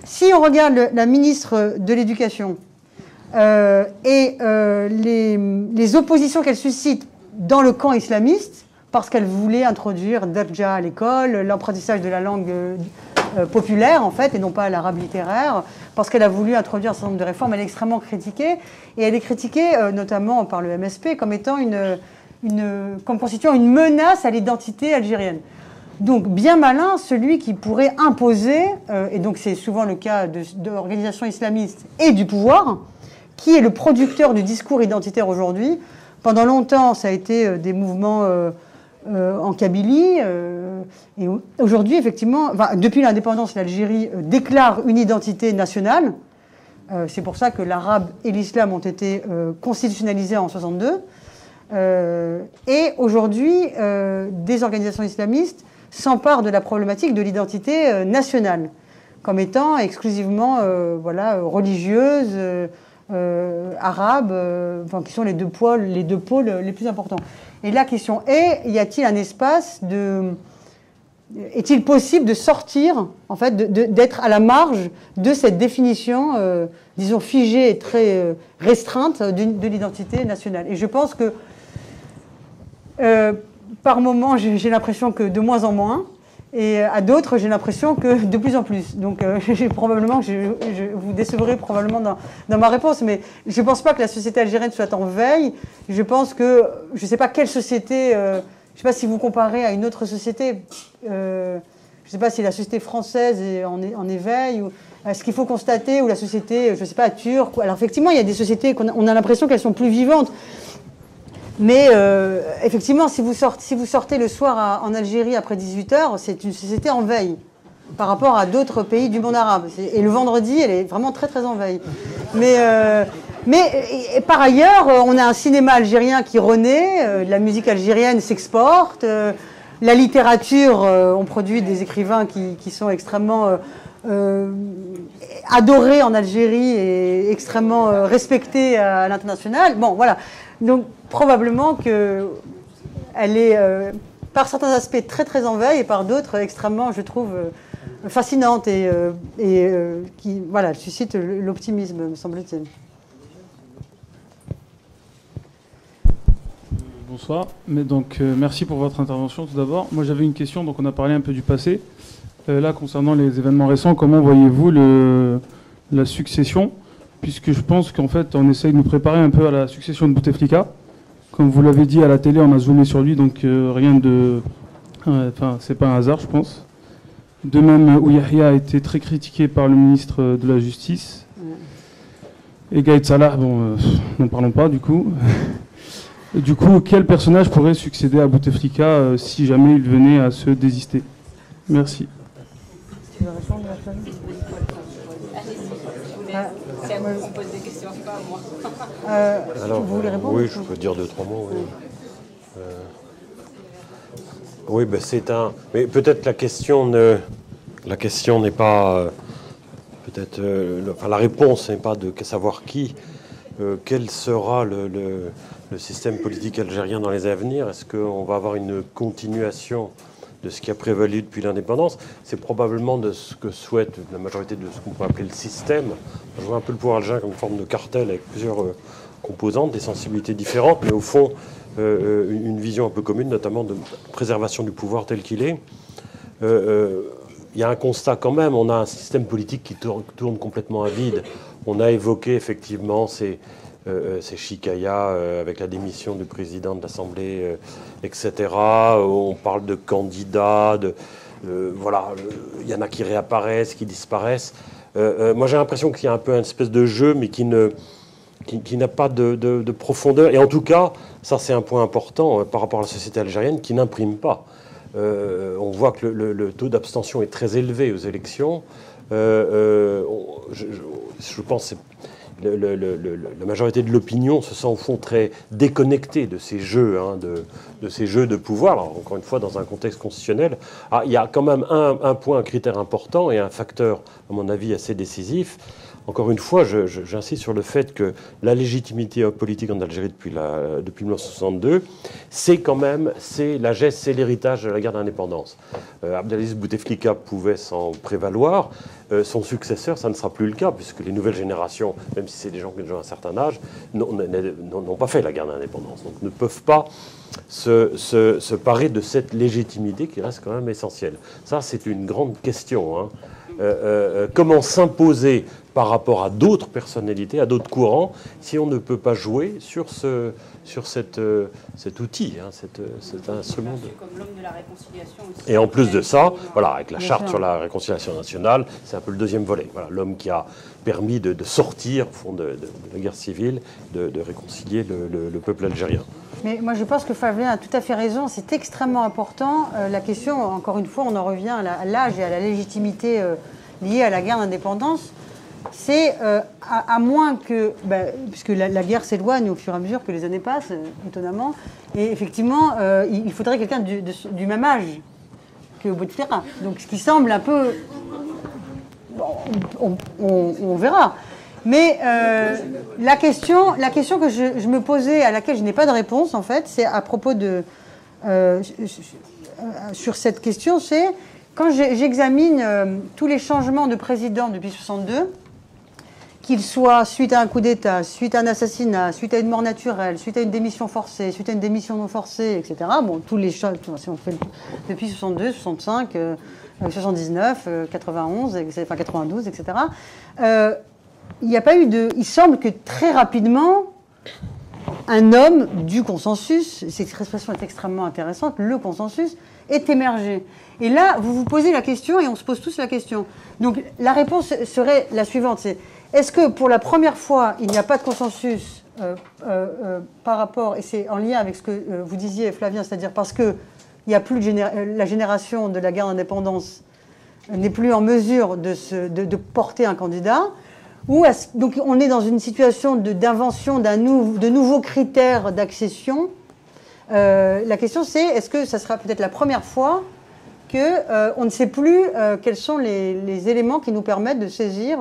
Speaker 2: Si on regarde la ministre de l'Éducation et les oppositions qu'elle suscite dans le camp islamiste, parce qu'elle voulait introduire Darja à l'école, l'apprentissage de la langue populaire, en fait, et non pas l'arabe littéraire, parce qu'elle a voulu introduire un certain nombre de réformes, elle est extrêmement critiquée, et elle est critiquée notamment par le MSP comme étant comme constituant une menace à l'identité algérienne. Donc, bien malin, celui qui pourrait imposer, et donc c'est souvent le cas d'organisations islamistes et du pouvoir, qui est le producteur du discours identitaire aujourd'hui. Pendant longtemps, ça a été des mouvements en Kabylie, et aujourd'hui, effectivement, depuis l'indépendance, l'Algérie déclare une identité nationale. C'est pour ça que l'arabe et l'islam ont été constitutionnalisés en 1962. Et aujourd'hui, des organisations islamistes s'emparent de la problématique de l'identité nationale, comme étant exclusivement religieuse, arabe, qui sont les deux pôles les plus importants. Et la question est, y a-t-il un espace est-il possible de sortir, en fait, d'être à la marge de cette définition, disons, figée et très restreinte de l'identité nationale? Et je pense que, par moments, j'ai l'impression que de moins en moins, et à d'autres, j'ai l'impression que de plus en plus. Donc, probablement, je vous décevrai probablement dans ma réponse, mais je ne pense pas que la société algérienne soit en veille. Je pense que, je ne sais pas quelle société, je ne sais pas si vous comparez à une autre société, je ne sais pas si la société française est en éveil, ou ce qu'il faut constater, ou la société, je ne sais pas, turque. Alors, effectivement, il y a des sociétés qu'on a l'impression qu'elles sont plus vivantes. Mais effectivement, si vous sortez le soir en Algérie après 18h, c'est une société en veille par rapport à d'autres pays du monde arabe. Et le vendredi, elle est vraiment très très en veille. Mais par ailleurs, on a un cinéma algérien qui renaît, la musique algérienne s'exporte, la littérature, on produit des écrivains qui sont extrêmement adorés en Algérie et extrêmement respectés à l'international. Bon, voilà. Donc, probablement qu'elle est, par certains aspects, très très en veille et par d'autres, extrêmement, je trouve, fascinante et qui, voilà, suscite l'optimisme, me semble-t-il.
Speaker 6: Bonsoir. Merci pour votre intervention tout d'abord. Moi, j'avais une question. Donc, on a parlé un peu du passé. Là, concernant les événements récents, comment voyez-vous la succession? Puisque je pense qu'en fait, on essaye de nous préparer un peu à la succession de Bouteflika. Comme vous l'avez dit à la télé, on a zoomé sur lui, donc rien de... Enfin, c'est pas un hasard, je pense. De même, Ouyahia a été très critiqué par le ministre de la Justice. Et Gaïd Salah, bon, n'en parlons pas, du coup. Du coup, quel personnage pourrait succéder à Bouteflika si jamais il venait à se désister? Merci.
Speaker 2: Tu veux répondre à la
Speaker 1: C'est à vous qu'on pose des questions, pas à moi.
Speaker 2: Alors, vous voulez répondre?
Speaker 3: Oui, je peux dire 2-3 mots. Oui, oui ben c'est un... Mais peut-être la question n'est pas... peut-être... enfin, la réponse n'est pas de savoir qui. Quel sera le système politique algérien dans les années à venir? Est-ce qu'on va avoir une continuation de ce qui a prévalu depuis l'indépendance. C'est probablement de ce que souhaite la majorité de ce qu'on pourrait appeler le système. Je vois un peu le pouvoir algérien comme une forme de cartel avec plusieurs composantes, des sensibilités différentes, mais au fond, une vision un peu commune, notamment de préservation du pouvoir tel qu'il est. Il y a un constat quand même, on a un système politique qui tourne complètement à vide. On a évoqué effectivement ces chicayas avec la démission du président de l'Assemblée, etc. On parle de candidats, voilà, il y en a qui réapparaissent, qui disparaissent. Moi j'ai l'impression qu'il y a un peu une espèce de jeu, mais qui n'a pas de profondeur. Et en tout cas, ça c'est un point important par rapport à la société algérienne, qui n'imprime pas. On voit que le taux d'abstention est très élevé aux élections. Je pense que la majorité de l'opinion se sent au fond très déconnectée de ces jeux, de ces jeux de pouvoir. Alors, encore une fois, dans un contexte constitutionnel, il y a quand même un point, un critère important et un facteur, à mon avis, assez décisif. Encore une fois, j'insiste sur le fait que la légitimité politique en Algérie depuis 1962, c'est quand même la geste, c'est l'héritage de la guerre d'indépendance. Abdelaziz Bouteflika pouvait s'en prévaloir. Son successeur, ça ne sera plus le cas, puisque les nouvelles générations, même si c'est des gens qui ont déjà un certain âge, n'ont pas fait la guerre d'indépendance. Donc ne peuvent pas se parer de cette légitimité qui reste quand même essentielle. Ça, c'est une grande question, hein. Comment s'imposer par rapport à d'autres personnalités, à d'autres courants, si on ne peut pas jouer sur cet outil, hein, cet instrument.
Speaker 1: Comme l'homme de la réconciliation aussi.
Speaker 3: Et en plus de ça, voilà, avec la charte sur la réconciliation nationale, c'est un peu le deuxième volet. Voilà, l'homme qui a permis de sortir au fond de la guerre civile, de réconcilier le peuple algérien.
Speaker 2: Mais moi, je pense que Flavien a tout à fait raison. C'est extrêmement important. La question, encore une fois, on en revient à l'âge et à la légitimité liée à la guerre d'indépendance. C'est à moins que, puisque la guerre s'éloigne au fur et à mesure que les années passent, étonnamment, et effectivement, il faudrait quelqu'un du même âge que Bouteflika. Donc, ce qui semble un peu, bon, on verra. Mais la question que je me posais, à laquelle je n'ai pas de réponse, en fait, c'est à propos de sur cette question, c'est quand j'examine tous les changements de président depuis 1962. Qu'ils soient suite à un coup d'État, suite à un assassinat, suite à une mort naturelle, suite à une démission forcée, suite à une démission non forcée, etc. Bon, tous les choses, si on fait depuis 62, 65, 79, 91, enfin 92, etc. Il n'y a pas eu de. Il semble que très rapidement, un homme du consensus, cette expression est extrêmement intéressante, le consensus, est émergé. Et là, vous vous posez la question, et on se pose tous la question. Donc, la réponse serait la suivante, c'est est-ce que pour la première fois, il n'y a pas de consensus par rapport, et c'est en lien avec ce que vous disiez, Flavien, c'est-à-dire parce que il y a plus la génération de la guerre d'indépendance n'est plus en mesure de porter un candidat, ou donc on est dans une situation d'invention de nouveaux critères d'accession. La question c'est, est-ce que ça sera peut-être la première fois qu'on ne sait plus quels sont les éléments qui nous permettent de saisir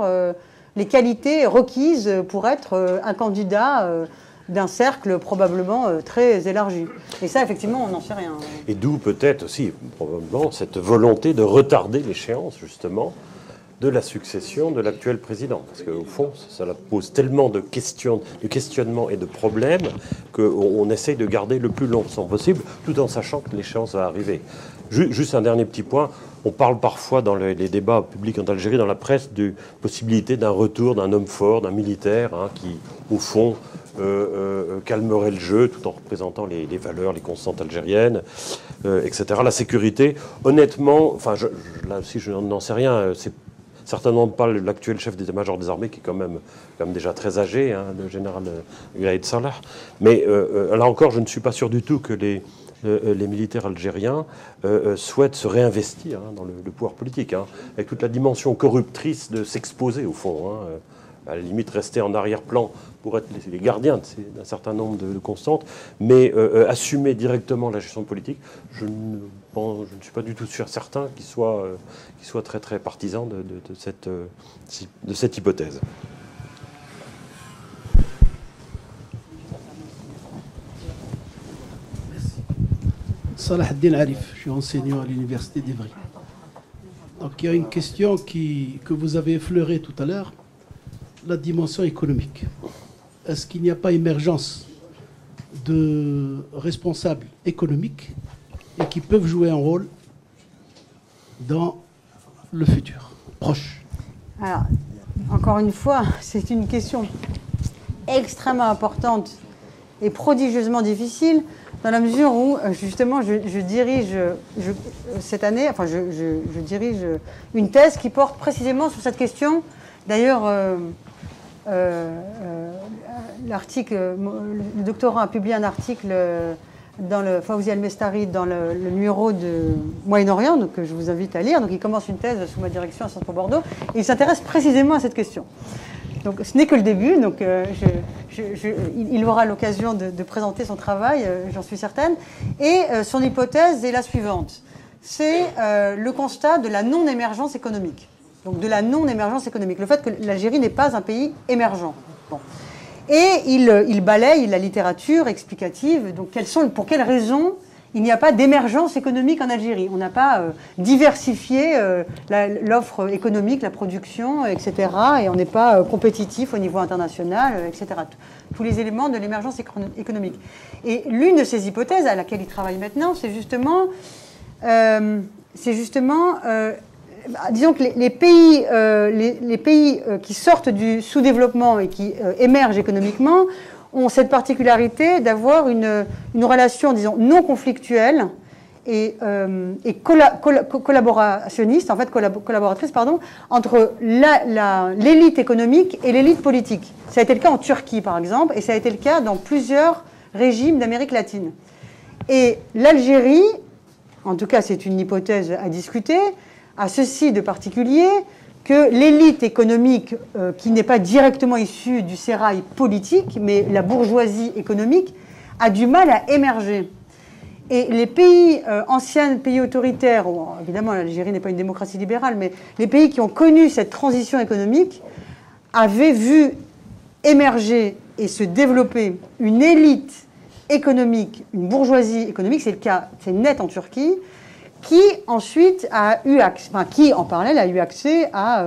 Speaker 2: les qualités requises pour être un candidat d'un cercle probablement très élargi. Et ça, effectivement, on n'en sait rien.
Speaker 3: Et d'où peut-être aussi, probablement, cette volonté de retarder l'échéance, justement, de la succession de l'actuel président. Parce qu'au fond, ça pose tellement de questionnements et de problèmes qu'on essaye de garder le plus longtemps possible, tout en sachant que l'échéance va arriver. Juste un dernier petit point. On parle parfois dans les débats publics en Algérie, dans la presse, de possibilité d'un retour d'un homme fort, d'un militaire, hein, qui, au fond, calmerait le jeu tout en représentant les valeurs, les constantes algériennes, etc. La sécurité, honnêtement, enfin, là aussi, je n'en sais rien. C'est certainement pas l'actuel chef d'état-major des armées, qui est quand même déjà très âgé, hein, le général Gaïd Salah. Mais là encore, je ne suis pas sûr du tout que les militaires algériens souhaitent se réinvestir dans le pouvoir politique, hein, avec toute la dimension corruptrice de s'exposer, au fond. Hein, à la limite, rester en arrière-plan pour être les gardiens d'un certain nombre de constantes, mais assumer directement la gestion politique, je ne suis pas du tout certain qu'il soit très très partisan de cette hypothèse.
Speaker 7: Salah Eddine Arif, je suis enseignant à l'université d'Ivry. Donc il y a une question que vous avez effleurée tout à l'heure, la dimension économique. Est-ce qu'il n'y a pas émergence de responsables économiques et qui peuvent jouer un rôle dans le futur proche?
Speaker 2: Alors, encore une fois, c'est une question extrêmement importante et prodigieusement difficile, dans la mesure où, justement, je dirige cette année, enfin, je dirige une thèse qui porte précisément sur cette question. D'ailleurs, l'article, le doctorat a publié un article dans le Fawzi Al-Mestari, dans le numéro de Moyen-Orient, donc je vous invite à lire. Donc il commence une thèse sous ma direction à Sciences Po Bordeaux, et il s'intéresse précisément à cette question. Donc ce n'est que le début, donc il aura l'occasion de présenter son travail, j'en suis certaine. Et son hypothèse est la suivante. C'est le constat de la non-émergence économique. Donc de la non-émergence économique. Le fait que l'Algérie n'est pas un pays émergent. Bon. Et il balaye la littérature explicative. Donc pour quelles raisons il n'y a pas d'émergence économique en Algérie? On n'a pas diversifié l'offre économique, la production, etc. Et on n'est pas compétitif au niveau international, etc. Tous les éléments de l'émergence économique. Et l'une de ces hypothèses à laquelle il travaille maintenant, c'est justement disons que les pays qui sortent du sous-développement et qui émergent économiquement ont cette particularité d'avoir une relation, disons, non conflictuelle et collaborationniste, en fait collaboratrice, pardon, entre l'élite économique et l'élite politique. Ça a été le cas en Turquie, par exemple, et ça a été le cas dans plusieurs régimes d'Amérique latine. Et l'Algérie, en tout cas c'est une hypothèse à discuter, a ceci de particulier que l'élite économique, qui n'est pas directement issue du sérail politique, mais la bourgeoisie économique, a du mal à émerger. Et les pays, anciens pays autoritaires, évidemment l'Algérie n'est pas une démocratie libérale, mais les pays qui ont connu cette transition économique avaient vu émerger et se développer une élite économique, une bourgeoisie économique, c'est le cas, c'est net en Turquie, qui ensuite a eu accès, enfin, qui en parallèle a eu accès à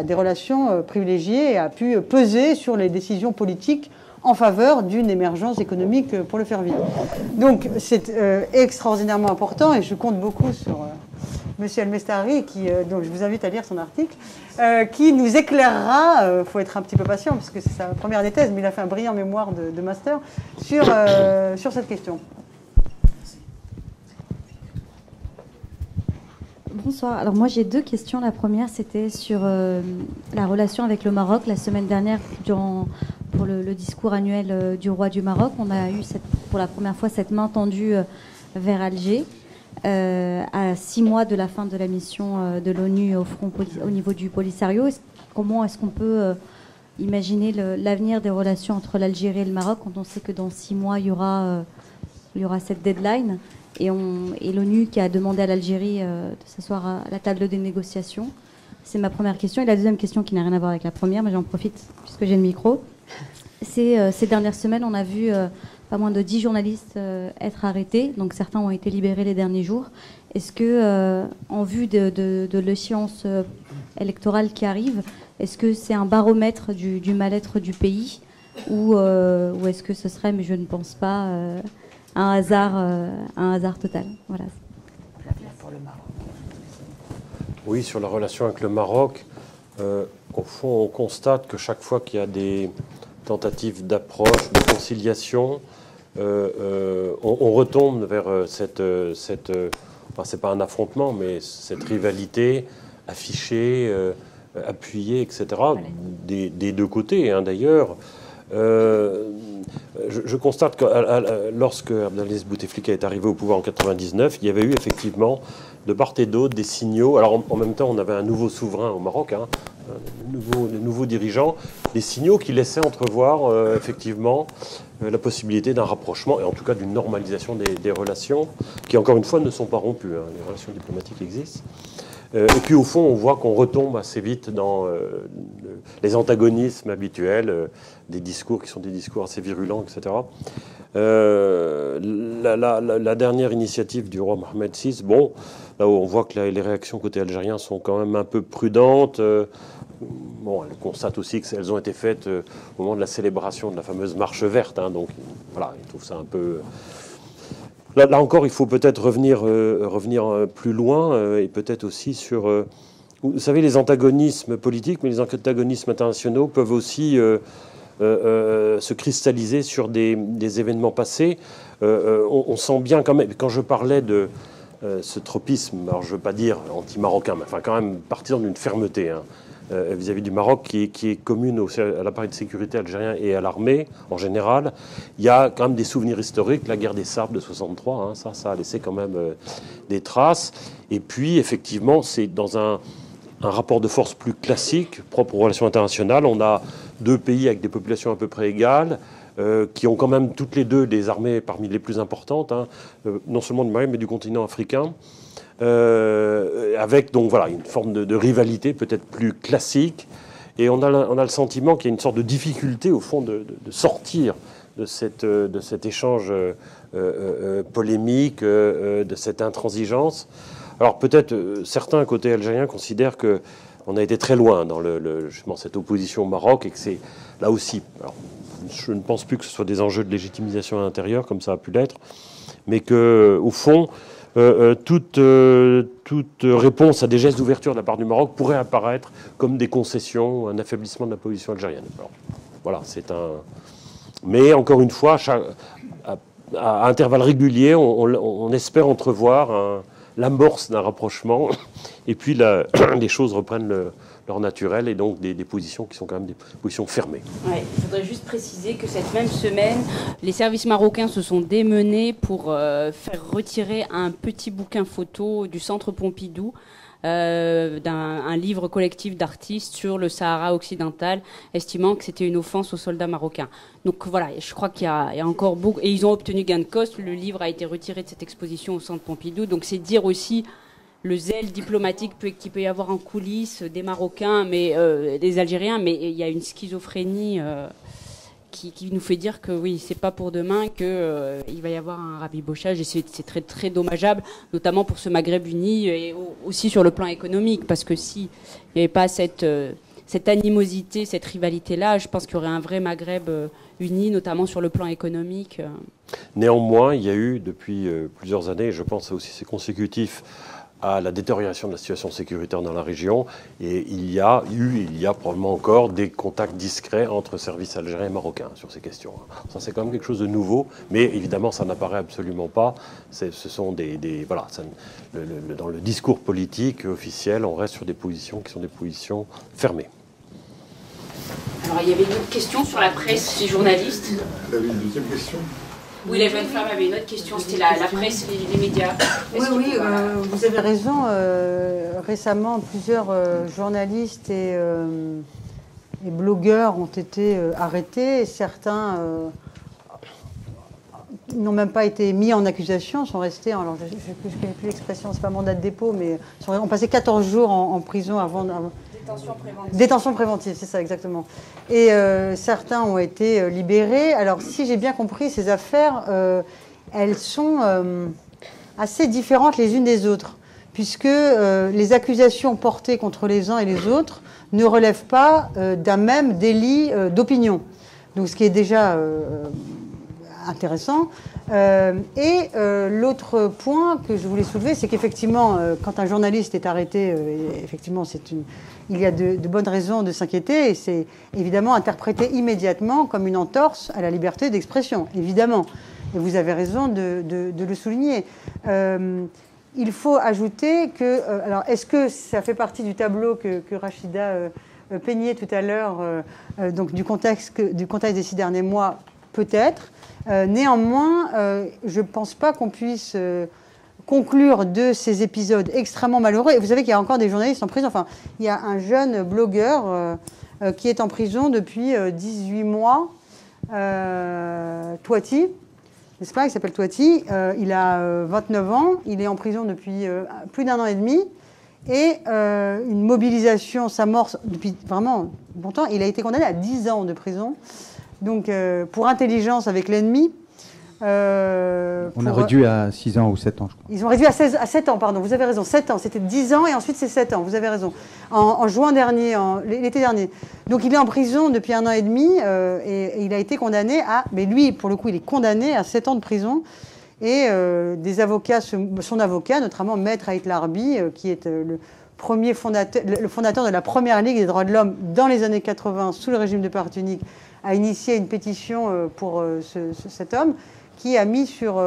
Speaker 2: des relations privilégiées et a pu peser sur les décisions politiques en faveur d'une émergence économique pour le faire vivre. Donc c'est extraordinairement important et je compte beaucoup sur M. El-Mestari, dont je vous invite à lire son article, qui nous éclairera, il faut être un petit peu patient parce que c'est sa première des thèses, mais il a fait un brillant mémoire de master sur cette question.
Speaker 8: Bonsoir. Alors moi j'ai deux questions. La première c'était sur la relation avec le Maroc. La semaine dernière, pour le discours annuel du roi du Maroc, on a eu pour la première fois cette main tendue vers Alger, à 6 mois de la fin de la mission de l'ONU au niveau du Polisario. Comment est-ce qu'on peut imaginer l'avenir des relations entre l'Algérie et le Maroc quand on sait que dans 6 mois il y aura cette deadline? Et l'ONU qui a demandé à l'Algérie de s'asseoir à la table des négociations. C'est ma première question. Et la deuxième question qui n'a rien à voir avec la première, mais j'en profite puisque j'ai le micro. C'est ces dernières semaines, on a vu pas moins de 10 journalistes être arrêtés. Donc certains ont été libérés les derniers jours. Est-ce que, en vue de l'échéance électorale qui arrive, est-ce que c'est un baromètre du mal-être du pays ou est-ce que ce serait, mais je ne pense pas... un hasard total. Voilà.
Speaker 3: Oui, sur la relation avec le Maroc, au fond, on constate que chaque fois qu'il y a des tentatives d'approche, de conciliation, on retombe vers cette enfin, c'est pas un affrontement, mais cette rivalité affichée, appuyée, etc., des deux côtés, hein, d'ailleurs. Je constate que lorsque Abdelaziz Bouteflika est arrivé au pouvoir en 1999, il y avait eu effectivement de part et d'autre des signaux. Alors en même temps, on avait un nouveau souverain au Maroc, hein, de nouveaux dirigeants, des signaux qui laissaient entrevoir effectivement la possibilité d'un rapprochement et en tout cas d'une normalisation des relations qui, encore une fois, ne sont pas rompues. Hein. Les relations diplomatiques existent. Et puis au fond, on voit qu'on retombe assez vite dans les antagonismes habituels, des discours qui sont des discours assez virulents, etc. La dernière initiative du roi Mohamed VI, bon, là où on voit que les réactions côté algérien sont quand même un peu prudentes. Bon, elle constate aussi qu'elles ont été faites au moment de la célébration de la fameuse marche verte. Hein, donc voilà, il trouve ça un peu... Là encore, il faut peut-être revenir plus loin et peut-être aussi sur... vous savez, les antagonismes politiques, mais les antagonismes internationaux peuvent aussi se cristalliser sur des événements passés. On sent bien quand même, quand je parlais de ce tropisme, alors je ne veux pas dire anti-marocain, mais enfin quand même partisan d'une fermeté, hein, vis-à-vis du Maroc qui est commune à l'appareil de sécurité algérien et à l'armée en général. Il y a quand même des souvenirs historiques, la guerre des sables de 63, hein, ça a laissé quand même des traces. Et puis effectivement, c'est dans un rapport de force plus classique, propre aux relations internationales. On a deux pays avec des populations à peu près égales, qui ont quand même toutes les deux des armées parmi les plus importantes, hein, non seulement du Maghreb mais du continent africain. Avec donc voilà une forme de rivalité peut-être plus classique, et on a le sentiment qu'il y a une sorte de difficulté au fond de sortir de cet échange polémique, de cette intransigeance. Alors peut-être certains côté algérien considèrent que on a été très loin dans justement cette opposition au Maroc, et que c'est là aussi, alors, je ne pense plus que ce soit des enjeux de légitimisation à l'intérieur comme ça a pu l'être, mais que au fond toute réponse à des gestes d'ouverture de la part du Maroc pourrait apparaître comme des concessions, un affaiblissement de la position algérienne. Alors, voilà, c'est un... Mais encore une fois, à intervalles réguliers, on espère entrevoir l'amorce d'un rapprochement, et puis les choses reprennent leur naturel, et donc des positions qui sont quand même des positions fermées.
Speaker 1: Ouais, il faudrait juste préciser que cette même semaine, les services marocains se sont démenés pour faire retirer un petit bouquin photo du Centre Pompidou, d'un livre collectif d'artistes sur le Sahara occidental, estimant que c'était une offense aux soldats marocains. Donc voilà, je crois qu'il y a encore beaucoup... Et ils ont obtenu gain de cause, le livre a été retiré de cette exposition au Centre Pompidou, donc c'est dire aussi le zèle diplomatique qu'il peut y avoir en coulisses des Marocains, mais des Algériens, mais il y a une schizophrénie qui nous fait dire que oui, c'est pas pour demain qu'il va y avoir un rabibochage, et c'est très très dommageable, notamment pour ce Maghreb uni, et aussi sur le plan économique, parce que s'il n'y avait pas cette animosité, cette rivalité-là, je pense qu'il y aurait un vrai Maghreb uni, notamment sur le plan économique.
Speaker 3: Néanmoins, il y a eu depuis plusieurs années, je pense aussi c'est consécutif à la détérioration de la situation sécuritaire dans la région, et il y a probablement encore des contacts discrets entre services algériens et marocains sur ces questions. Ça, c'est quand même quelque chose de nouveau, mais évidemment, ça n'apparaît absolument pas. Ce sont voilà, dans le discours politique officiel, on reste sur des positions qui sont des positions fermées.
Speaker 1: Alors, il y avait une autre question sur la presse, les journalistes.
Speaker 9: Vous avez une deuxième question ?
Speaker 1: Oui, la jeune femme avait une autre question, c'était la presse, les médias.
Speaker 2: Oui, vous avez raison. Récemment, plusieurs journalistes et blogueurs ont été arrêtés. Et certains n'ont même pas été mis en accusation, sont restés, alors je ne connais plus l'expression, c'est pas mandat de dépôt, mais ont passé 14 jours en prison avant...
Speaker 1: Détention préventive.
Speaker 2: Détention préventive, c'est ça exactement. Et certains ont été libérés. Alors si j'ai bien compris, ces affaires, elles sont assez différentes les unes des autres, puisque les accusations portées contre les uns et les autres ne relèvent pas d'un même délit d'opinion. Donc ce qui est déjà intéressant. Et l'autre point que je voulais soulever, c'est qu'effectivement, quand un journaliste est arrêté, effectivement, il y a de bonnes raisons de s'inquiéter, et c'est évidemment interprété immédiatement comme une entorse à la liberté d'expression, évidemment. Et vous avez raison de le souligner. Il faut ajouter que... alors, est-ce que ça fait partie du tableau que Rachida peignait tout à l'heure, donc du contexte des 6 derniers mois? Peut-être. Néanmoins, je ne pense pas qu'on puisse conclure de ces épisodes extrêmement malheureux. Et vous savez qu'il y a encore des journalistes en prison. Enfin, il y a un jeune blogueur qui est en prison depuis 18 mois, Touati, n'est-ce pas? Il s'appelle Touati. Il a 29 ans. Il est en prison depuis plus d'1 an et demi. Et une mobilisation s'amorce depuis vraiment longtemps. Il a été condamné à 10 ans de prison. Donc, pour intelligence avec l'ennemi.
Speaker 9: On a réduit à 6 ans ou 7 ans, je crois.
Speaker 2: Ils ont réduit à 7 ans, pardon, vous avez raison, 7 ans. C'était 10 ans et ensuite c'est 7 ans, vous avez raison. En juin dernier, l'été dernier. Donc il est en prison depuis 1 an et demi et il a été condamné à... Mais lui, pour le coup, il est condamné à 7 ans de prison. Et des avocats, son avocat, notamment Maître Ait Larbi, qui est le fondateur de la première Ligue des droits de l'homme dans les années 80, sous le régime de parti unique, a initié une pétition pour cet homme qui a mis sur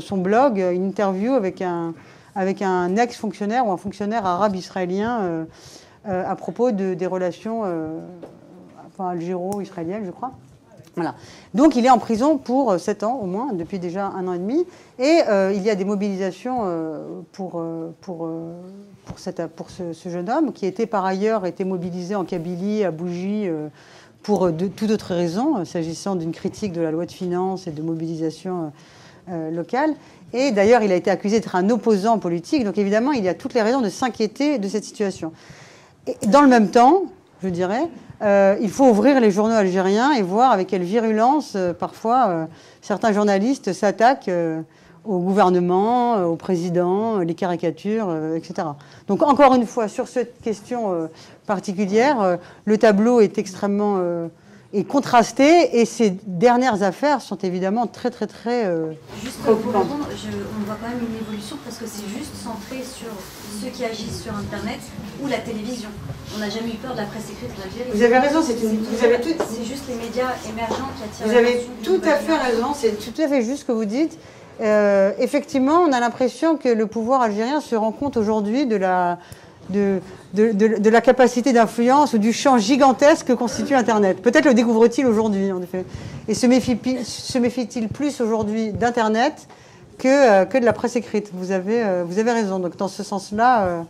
Speaker 2: son blog une interview avec un ex-fonctionnaire ou un fonctionnaire arabe israélien à propos des relations algéro-israéliennes, je crois. Voilà. Donc il est en prison pour 7 ans au moins, depuis déjà 1 an et demi. Et il y a des mobilisations pour ce jeune homme qui était par ailleurs mobilisé en Kabylie, à Bougie, pour toute autre raison, s'agissant d'une critique de la loi de finances et de mobilisation locale. Et d'ailleurs, il a été accusé d'être un opposant politique. Donc évidemment, il y a toutes les raisons de s'inquiéter de cette situation. Et dans le même temps, je dirais, il faut ouvrir les journaux algériens et voir avec quelle virulence, parfois, certains journalistes s'attaquent au gouvernement, au président, les caricatures, etc. Donc encore une fois, sur cette question particulière, le tableau est extrêmement contrasté et ces dernières affaires sont évidemment très
Speaker 8: Juste pour répondre, on voit quand même une évolution parce que c'est juste centré sur ceux qui agissent sur Internet ou la télévision. On n'a jamais eu peur de la presse écrite en Algérie.
Speaker 2: Vous avez raison, c'est
Speaker 8: juste les médias émergents qui attirent
Speaker 2: l'attention. Vous avez tout à fait raison, c'est tout à fait juste ce que vous dites. Effectivement, on a l'impression que le pouvoir algérien se rend compte aujourd'hui de la capacité d'influence ou du champ gigantesque que constitue Internet. Peut-être le découvre-t-il aujourd'hui, en effet. Et se méfie-t-il plus aujourd'hui d'Internet que de la presse écrite. Vous avez raison. Donc dans ce sens-là,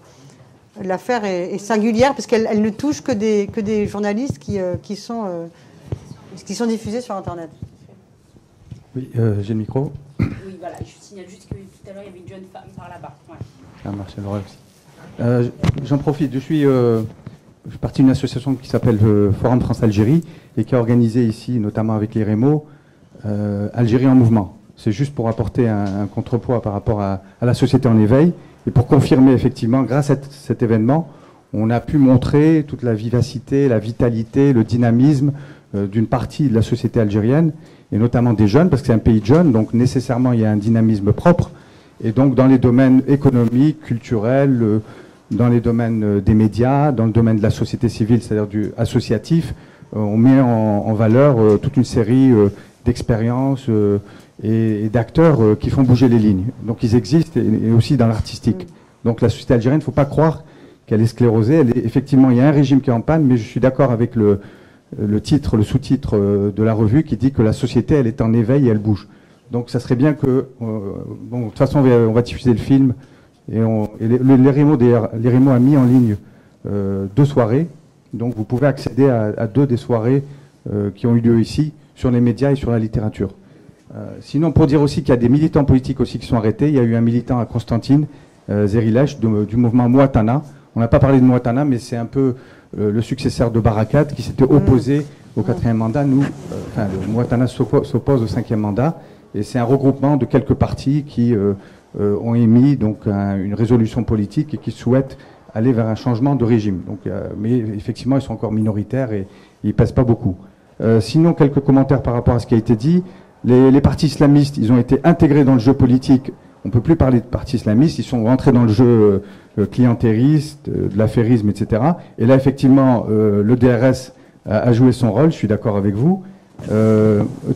Speaker 2: l'affaire est singulière parce qu'elle ne touche que des journalistes qui sont diffusés sur Internet.
Speaker 9: Oui, j'ai le micro.
Speaker 1: Oui, voilà, je signale juste que tout à l'heure, il y avait une jeune femme par là-bas. Ouais.
Speaker 9: Ah, Marcel Roy aussi. J'en profite, je fais partie d'une association qui s'appelle Forum France-Algérie et qui a organisé ici, notamment avec les REMO, Algérie en mouvement. C'est juste pour apporter un contrepoids par rapport à la société en éveil et pour confirmer effectivement, grâce à cet événement, on a pu montrer toute la vivacité, la vitalité, le dynamisme d'une partie de la société algérienne et notamment des jeunes, parce que c'est un pays de jeunes, donc nécessairement il y a un dynamisme propre. Et donc dans les domaines économiques, culturels, dans les domaines des médias, dans le domaine de la société civile, c'est-à-dire du associatif, on met en valeur toute une série d'expériences et d'acteurs qui font bouger les lignes. Donc ils existent et aussi dans l'artistique. Donc la société algérienne, il ne faut pas croire qu'elle est sclérosée. Effectivement, il y a un régime qui est en panne, mais je suis d'accord avec le sous-titre de la revue qui dit que la société, elle est en éveil et elle bouge. Donc ça serait bien que... de toute façon, on va diffuser le film. Et les REMO a mis en ligne 2 soirées. Donc vous pouvez accéder à 2 des soirées qui ont eu lieu ici, sur les médias et sur la littérature. Sinon, pour dire aussi qu'il y a des militants politiques aussi qui sont arrêtés. Il y a eu un militant à Constantine, Zerilesh, du mouvement Mouatana. On n'a pas parlé de Mouatana, mais c'est un peu le successeur de Barakat qui s'était opposé au 4e mandat. Le Mouatana s'oppose au 5e mandat. Et c'est un regroupement de quelques partis qui ont émis donc une résolution politique et qui souhaitent aller vers un changement de régime. Donc, mais effectivement, ils sont encore minoritaires et ils ne pèsent pas beaucoup. Sinon, quelques commentaires par rapport à ce qui a été dit. Les partis islamistes, ils ont été intégrés dans le jeu politique. On ne peut plus parler de partis islamistes. Ils sont rentrés dans le jeu clientéliste, de l'affairisme, etc. Et là, effectivement, le DRS a joué son rôle. Je suis d'accord avec vous.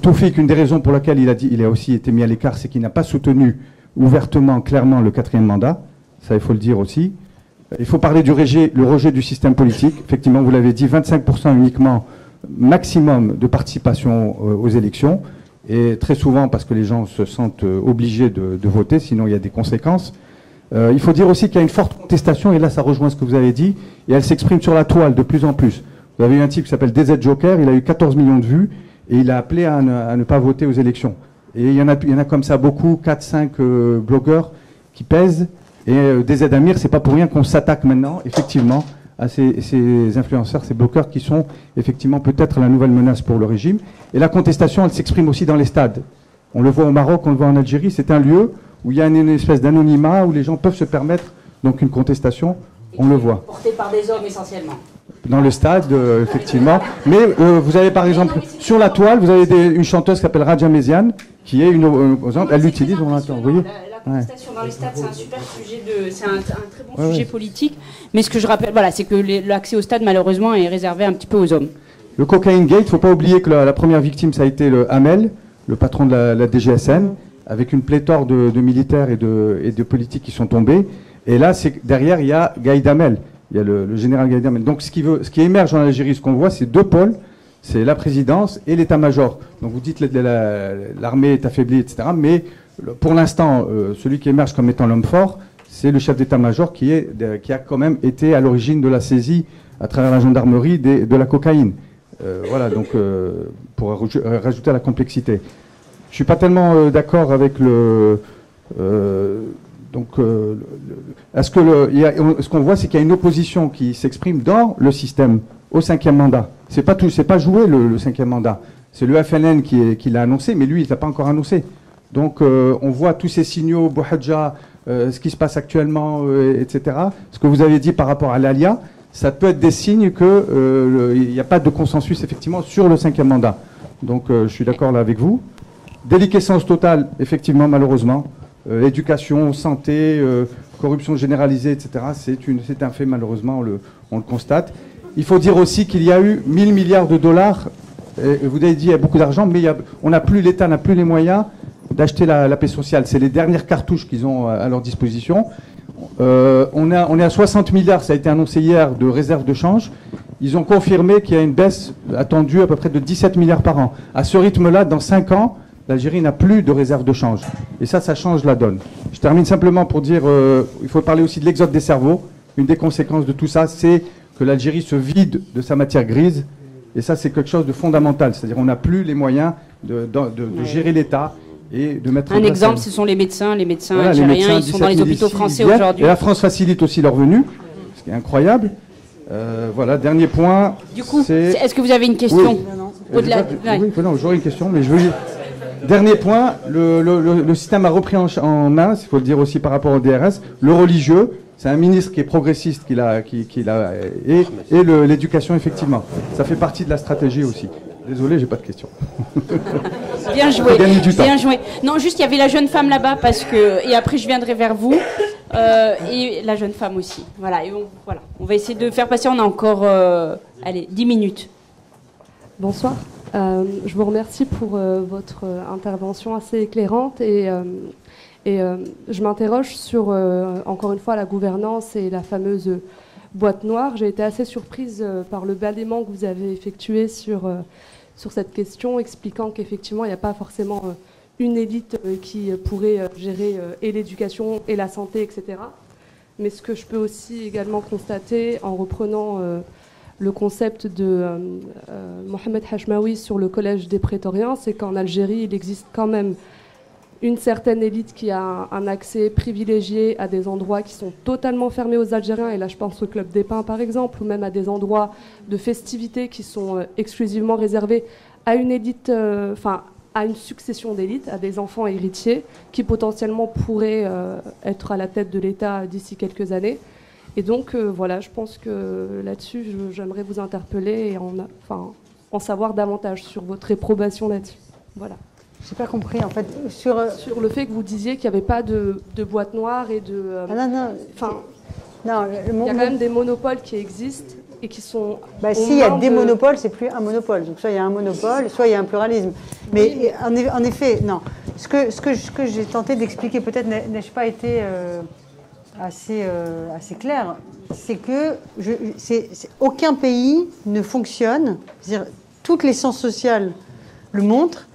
Speaker 9: Toufik, une des raisons pour laquelle il a aussi été mis à l'écart, c'est qu'il n'a pas soutenu ouvertement, clairement, le 4e mandat. Ça, il faut le dire aussi. Il faut parler du rejet du système politique. Effectivement, vous l'avez dit, 25% uniquement, maximum de participation aux élections. Et très souvent, parce que les gens se sentent obligés de voter, sinon il y a des conséquences. Il faut dire aussi qu'il y a une forte contestation, et là, ça rejoint ce que vous avez dit, et elle s'exprime sur la toile de plus en plus. Vous avez eu un type qui s'appelle DZ Joker, il a eu 14 millions de vues, et il a appelé à ne pas voter aux élections. Et il y en a comme ça beaucoup, 4-5 blogueurs qui pèsent. Et DZ Amir, c'est pas pour rien qu'on s'attaque maintenant, effectivement, à ces influenceurs, ces bloqueurs qui sont effectivement peut-être la nouvelle menace pour le régime. Et la contestation, elle s'exprime aussi dans les stades. On le voit au Maroc, on le voit en Algérie, c'est un lieu où il y a une espèce d'anonymat, où les gens peuvent se permettre donc une contestation, on le voit.
Speaker 1: Porté par des hommes essentiellement.
Speaker 9: Dans le stade, effectivement. Mais vous avez par exemple, sur la toile, vous avez une chanteuse qui s'appelle Raja Méziane, qui est une opposante, elle l'utilise, on l'entend, vous voyez.
Speaker 1: La contestation dans les stades, c'est un super sujet, c'est un très bon sujet politique. Mais ce que je rappelle, voilà, c'est que l'accès au stade, malheureusement, est réservé un petit peu aux hommes.
Speaker 9: Le cocaine gate, il ne faut pas oublier que la première victime, ça a été le Hamel, le patron de la DGSN, avec une pléthore de militaires et de politiques qui sont tombés. Et là, derrière, il y a Gaïd Hamel. Il y a le général Gaïd Hamel. Donc, ce qui émerge en Algérie, ce qu'on voit, c'est deux pôles. C'est la présidence et l'état-major. Donc, vous dites l'armée est affaiblie, etc. Mais pour l'instant, celui qui émerge comme étant l'homme fort, c'est le chef d'état-major qui a quand même été à l'origine de la saisie à travers la gendarmerie de la cocaïne. Voilà, donc pour rajouter à la complexité. Je suis pas tellement d'accord avec le. Ce qu'on voit, c'est qu'il y a une opposition qui s'exprime dans le système au 5e mandat. C'est pas joué le 5e mandat. C'est le FNN qui l'a annoncé, mais lui, il l'a pas encore annoncé. Donc, on voit tous ces signaux, Bouhadja, ce qui se passe actuellement, etc. Ce que vous avez dit par rapport à l'ALIA, ça peut être des signes qu'il n'y a pas de consensus, effectivement, sur le 5e mandat. Donc, je suis d'accord là avec vous. Déliquescence totale, effectivement, malheureusement. Éducation, santé, corruption généralisée, etc. C'est un fait, malheureusement, on le constate. Il faut dire aussi qu'il y a eu 1 000 milliards de dollars. Vous avez dit qu'il y a beaucoup d'argent, mais l'État n'a plus les moyens d'acheter la paix sociale. C'est les dernières cartouches qu'ils ont à leur disposition. On est à 60 milliards, ça a été annoncé hier, de réserve de change. Ils ont confirmé qu'il y a une baisse attendue à peu près de 17 milliards par an. À ce rythme-là, dans 5 ans, l'Algérie n'a plus de réserve de change. Et ça change la donne. Je termine simplement pour dire, il faut parler aussi de l'exode des cerveaux. Une des conséquences de tout ça, c'est que l'Algérie se vide de sa matière grise. Et ça, c'est quelque chose de fondamental. C'est-à-dire qu'on n'a plus les moyens de gérer l'État et de mettre en place...
Speaker 1: Un exemple, ce sont les médecins algériens, ils sont dans les hôpitaux français aujourd'hui.
Speaker 9: Et la France facilite aussi leur venue, ce qui est incroyable. Voilà, dernier point.
Speaker 1: Du coup, est-ce que vous avez une question?
Speaker 9: Oui, non, j'aurais une question, mais je veux... Dernier point, le système a repris en main, il faut le dire aussi par rapport au DRS, le religieux. C'est un ministre qui est progressiste et l'éducation, effectivement. Ça fait partie de la stratégie aussi. Désolé, j'ai pas de questions.
Speaker 1: Bien joué. Bien joué. Non, juste, il y avait la jeune femme là-bas, et après je viendrai vers vous. Et la jeune femme aussi. Voilà, voilà. On va essayer de faire passer, on a encore 10 minutes.
Speaker 10: Bonsoir. Je vous remercie pour votre intervention assez éclairante et je m'interroge sur, encore une fois, la gouvernance et la fameuse boîte noire. J'ai été assez surprise par le balayement que vous avez effectué sur cette question, expliquant qu'effectivement, il n'y a pas forcément une élite qui pourrait gérer et l'éducation et la santé, etc. Mais ce que je peux aussi également constater en reprenant le concept de Mohamed Hachmaoui sur le collège des prétoriens, c'est qu'en Algérie, il existe quand même une certaine élite qui a un accès privilégié à des endroits qui sont totalement fermés aux Algériens, et là je pense au Club des Pins par exemple, ou même à des endroits de festivités qui sont exclusivement réservés à une élite, à une succession d'élites, à des enfants héritiers qui potentiellement pourraient être à la tête de l'État d'ici quelques années. Et donc voilà, je pense que là-dessus, j'aimerais vous interpeller et en savoir davantage sur votre réprobation là-dessus. Voilà.
Speaker 2: Je n'ai pas compris, en fait, sur
Speaker 10: le fait que vous disiez qu'il n'y avait pas de boîte noire et de... il y a quand même des monopoles qui existent et qui sont...
Speaker 2: s'il y a des monopoles, c'est plus un monopole. Donc soit il y a un monopole, soit il y a un pluralisme. Mais oui, en effet, non. Ce que j'ai tenté d'expliquer, peut-être n'ai-je pas été assez clair, c'est que aucun pays ne fonctionne, c'est-à-dire toutes les sciences sociales le montrent,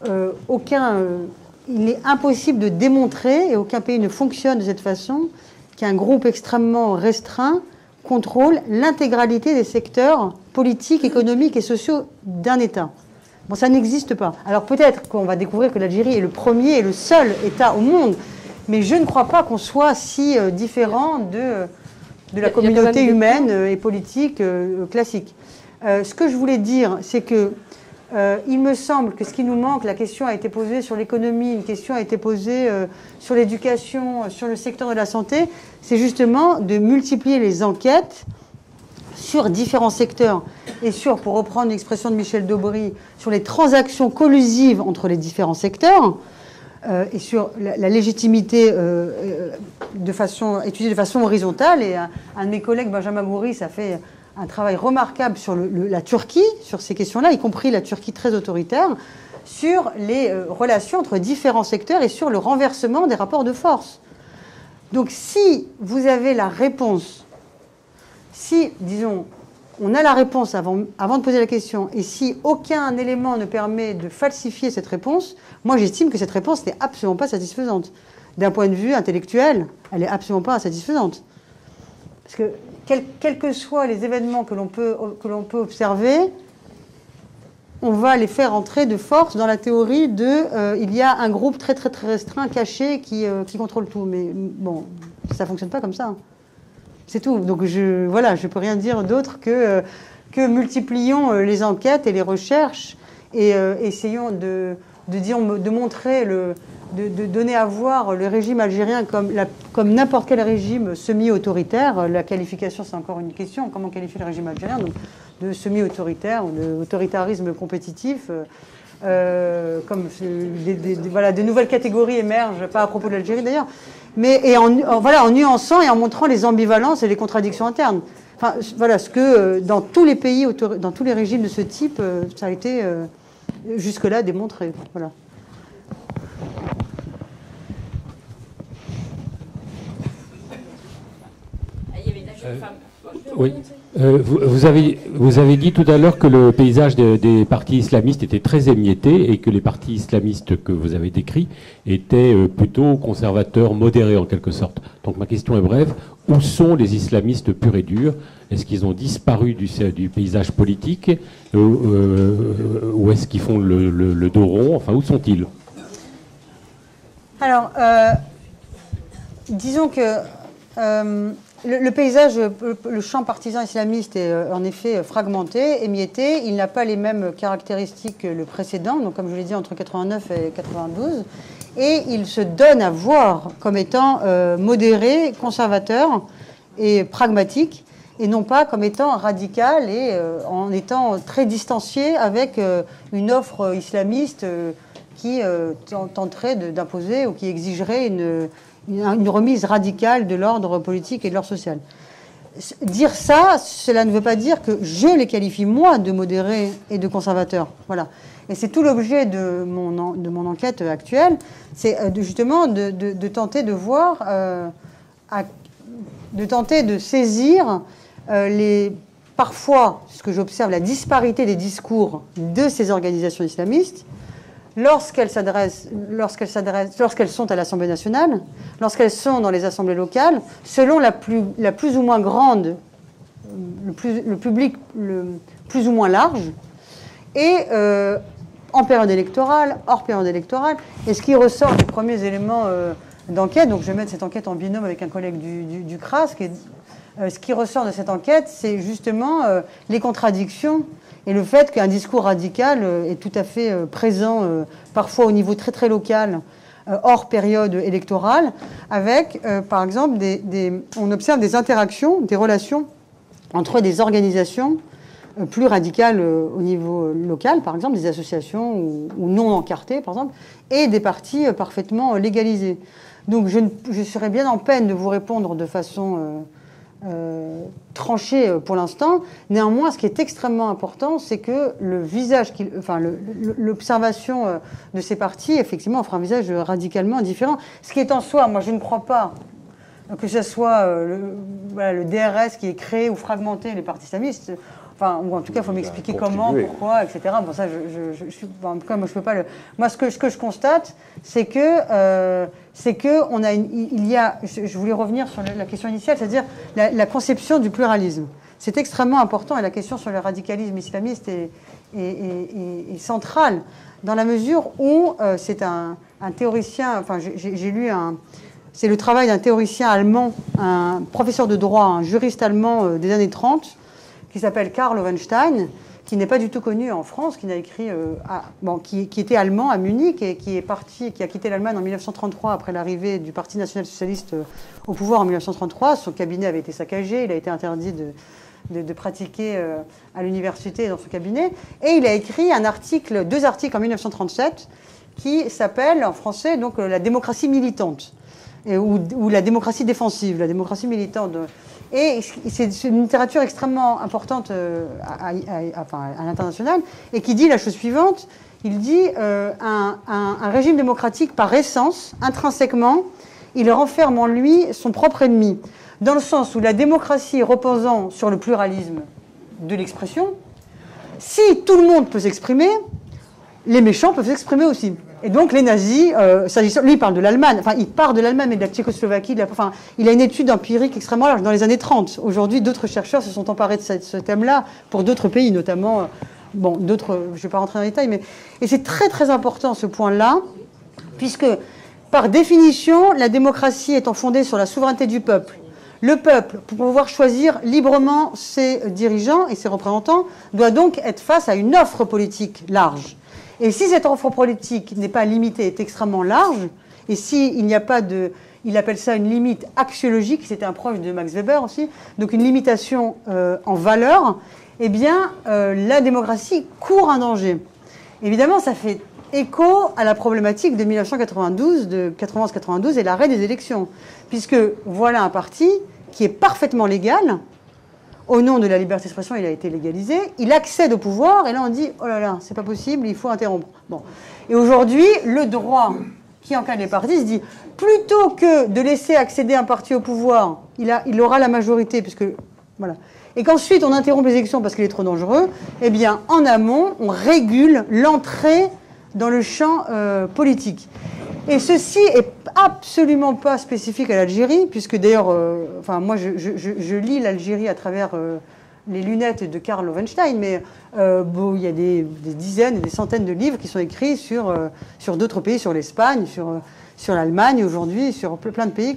Speaker 2: il est impossible de démontrer, et aucun pays ne fonctionne de cette façon, qu'un groupe extrêmement restreint contrôle l'intégralité des secteurs politiques, économiques et sociaux d'un État. Bon, ça n'existe pas. Alors peut-être qu'on va découvrir que l'Algérie est le premier et le seul État au monde, mais je ne crois pas qu'on soit si différent de la communauté humaine et politique classique. Ce que je voulais dire, c'est que il me semble que ce qui nous manque, la question a été posée sur l'économie, une question a été posée sur l'éducation, sur le secteur de la santé, c'est justement de multiplier les enquêtes sur différents secteurs et sur, pour reprendre l'expression de Michel Daubry, sur les transactions collusives entre les différents secteurs et sur la légitimité étudiée de façon horizontale. Et un de mes collègues, Benjamin Gouris, a fait un travail remarquable sur la Turquie, sur ces questions-là, y compris la Turquie très autoritaire, sur les relations entre différents secteurs et sur le renversement des rapports de force. Donc si vous avez la réponse, si, disons, on a la réponse avant de poser la question, et si aucun élément ne permet de falsifier cette réponse, moi j'estime que cette réponse n'est absolument pas satisfaisante. D'un point de vue intellectuel, elle n'est absolument pas satisfaisante. Parce que quels que soient les événements que l'on peut observer, on va les faire entrer de force dans la théorie il y a un groupe très très très restreint, caché, qui contrôle tout. Mais bon, ça ne fonctionne pas comme ça. C'est tout. Donc je ne peux rien dire d'autre que multiplions les enquêtes et les recherches et essayons de montrer de donner à voir le régime algérien comme n'importe quel régime semi-autoritaire. La qualification, c'est encore une question. Comment qualifier le régime algérien? Donc, de semi-autoritaire ou d'autoritarisme compétitif. De nouvelles catégories émergent, pas à propos de l'Algérie d'ailleurs, mais en nuançant et en montrant les ambivalences et les contradictions internes. Enfin, voilà ce que dans tous les pays, dans tous les régimes de ce type, ça a été jusque-là démontré. Voilà.
Speaker 11: Oui. Vous avez dit tout à l'heure que le paysage des partis islamistes était très émietté et que les partis islamistes que vous avez décrits étaient plutôt conservateurs, modérés en quelque sorte. Donc ma question est brève. Où sont les islamistes purs et durs? Est-ce qu'ils ont disparu du paysage politique ou est-ce qu'ils font le dos rond? Enfin, où sont-ils?
Speaker 2: Alors, disons que le paysage, le champ partisan islamiste est en effet fragmenté, émietté. Il n'a pas les mêmes caractéristiques que le précédent, donc comme je l'ai dit, entre 89 et 92. Et il se donne à voir comme étant modéré, conservateur et pragmatique, et non pas comme étant radical et en étant très distancié avec une offre islamiste qui tenterait d'imposer ou qui exigerait une remise radicale de l'ordre politique et de l'ordre social. Dire ça, cela ne veut pas dire que je les qualifie, moi, de modérés et de conservateurs. Voilà. Et c'est tout l'objet de mon enquête actuelle, c'est justement de tenter de voir, de tenter de saisir parfois, ce que j'observe, la disparité des discours de ces organisations islamistes, lorsqu'elles sont à l'Assemblée nationale, lorsqu'elles sont dans les assemblées locales, selon la plus ou moins grande, le public plus ou moins large, et en période électorale, hors période électorale. Et ce qui ressort des premiers éléments d'enquête, donc je vais mettre cette enquête en binôme avec un collègue du CRAS, ce qui ressort de cette enquête, c'est justement les contradictions et le fait qu'un discours radical est tout à fait présent, parfois au niveau très très local, hors période électorale, avec, par exemple, on observe des interactions, des relations entre des organisations plus radicales au niveau local, par exemple, des associations ou non encartées, par exemple, et des partis parfaitement légalisés. Donc je serais bien en peine de vous répondre de façon tranché pour l'instant. Néanmoins, ce qui est extrêmement important, c'est que l'observation de ces partis, effectivement, offre un visage radicalement différent. Ce qui est en soi, moi je ne crois pas que ce soit le DRS qui est créé ou fragmenté les partis islamistes. Enfin, ou en tout cas, il faut m'expliquer comment, pourquoi, etc. Bon, ça, en tout cas, moi, je peux pas le. Moi, ce que je constate, c'est que on a je voulais revenir sur la question initiale, c'est-à-dire la conception du pluralisme. C'est extrêmement important, et la question sur le radicalisme islamiste est centrale dans la mesure où c'est un théoricien. Enfin, j'ai lu C'est le travail d'un théoricien allemand, un professeur de droit, un juriste allemand des années 30, qui s'appelle Karl Loewenstein, qui n'est pas du tout connu en France, qui n'a écrit, qui était allemand à Munich et qui est parti, qui a quitté l'Allemagne en 1933 après l'arrivée du Parti national-socialiste au pouvoir en 1933. Son cabinet avait été saccagé, il a été interdit de pratiquer à l'université dans son cabinet. Et il a écrit deux articles en 1937 qui s'appellent en français donc la démocratie militante ou la démocratie défensive, la démocratie militante. Et c'est une littérature extrêmement importante à l'international et qui dit la chose suivante. Il dit un régime démocratique, par essence, intrinsèquement, il renferme en lui son propre ennemi. Dans le sens où la démocratie reposant sur le pluralisme de l'expression, si tout le monde peut s'exprimer, les méchants peuvent s'exprimer aussi. Et donc les nazis, lui il parle de l'Allemagne, enfin il part de l'Allemagne, mais de la Tchécoslovaquie, il a une étude empirique extrêmement large dans les années 30. Aujourd'hui, d'autres chercheurs se sont emparés de ce thème-là pour d'autres pays, notamment, d'autres, je ne vais pas rentrer dans les détails, et c'est très très important ce point-là, puisque par définition, la démocratie étant fondée sur la souveraineté du peuple, le peuple, pour pouvoir choisir librement ses dirigeants et ses représentants, doit donc être face à une offre politique large. Et si cette offre politique n'est pas limitée, est extrêmement large, et s'il n'y a pas de... Il appelle ça une limite axiologique, c'était un proche de Max Weber aussi, donc une limitation en valeur, eh bien, la démocratie court un danger. Évidemment, ça fait écho à la problématique de 1992, de 91-92 et l'arrêt des élections. Puisque voilà un parti qui est parfaitement légal, au nom de la liberté d'expression, il a été légalisé, il accède au pouvoir, et là on dit, oh là là, c'est pas possible, il faut interrompre. Bon. Et aujourd'hui, le droit qui encadre les partis se dit, plutôt que de laisser accéder un parti au pouvoir, il aura la majorité, puisque, voilà, et qu'ensuite on interrompt les élections parce qu'il est trop dangereux, eh bien, en amont, on régule l'entrée dans le champ politique. Et ceci est absolument pas spécifique à l'Algérie, puisque d'ailleurs, moi je lis l'Algérie à travers les lunettes de Karl Loewenstein, mais il y a des dizaines et des centaines de livres qui sont écrits sur d'autres pays, sur l'Espagne, sur l'Allemagne aujourd'hui, sur plein de pays.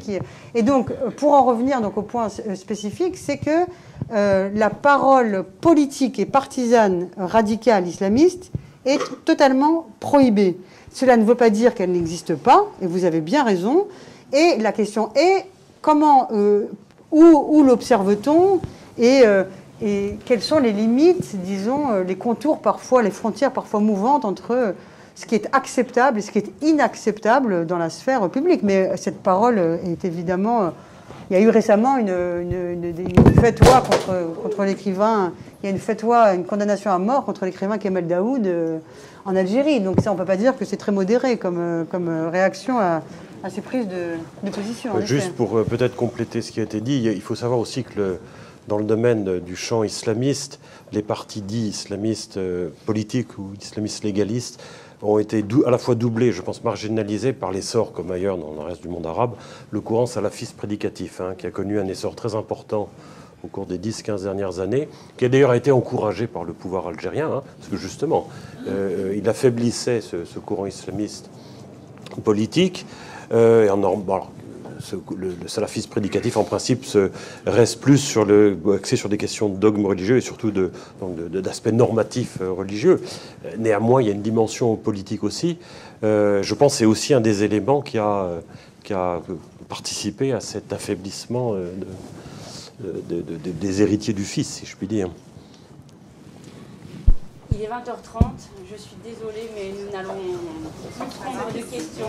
Speaker 2: Et donc, pour en revenir donc, au point spécifique, c'est que la parole politique et partisane radicale islamiste est totalement prohibée. Cela ne veut pas dire qu'elle n'existe pas, et vous avez bien raison. Et la question est comment, où l'observe-t-on et quelles sont les limites, disons, les contours parfois, les frontières parfois mouvantes entre ce qui est acceptable et ce qui est inacceptable dans la sphère publique. Mais cette parole est évidemment... Il y a eu récemment une fatwa contre l'écrivain, il y a une fatwa, une condamnation à mort contre l'écrivain Kemal Daoud en Algérie. Donc ça, on ne peut pas dire que c'est très modéré comme réaction à ces prises de position.
Speaker 3: Juste pour peut-être compléter ce qui a été dit, il faut savoir aussi que dans le domaine du champ islamiste, les partis dits islamistes politiques ou islamistes légalistes ont été à la fois doublés, je pense marginalisés par l'essor, comme ailleurs dans le reste du monde arabe, le courant salafiste prédicatif, qui a connu un essor très important au cours des 10-15 dernières années, qui a d'ailleurs été encouragé par le pouvoir algérien, parce que justement, il affaiblissait ce courant islamiste politique. Le salafisme prédicatif, en principe, reste plus axé sur des questions de dogme religieux et surtout d'aspects normatifs religieux. Néanmoins, il y a une dimension politique aussi. Je pense que c'est aussi un des éléments qui a participé à cet affaiblissement des héritiers du fils, si je puis dire.
Speaker 1: Il est 20h30, je suis désolée, mais nous n'allons plus prendre de questions.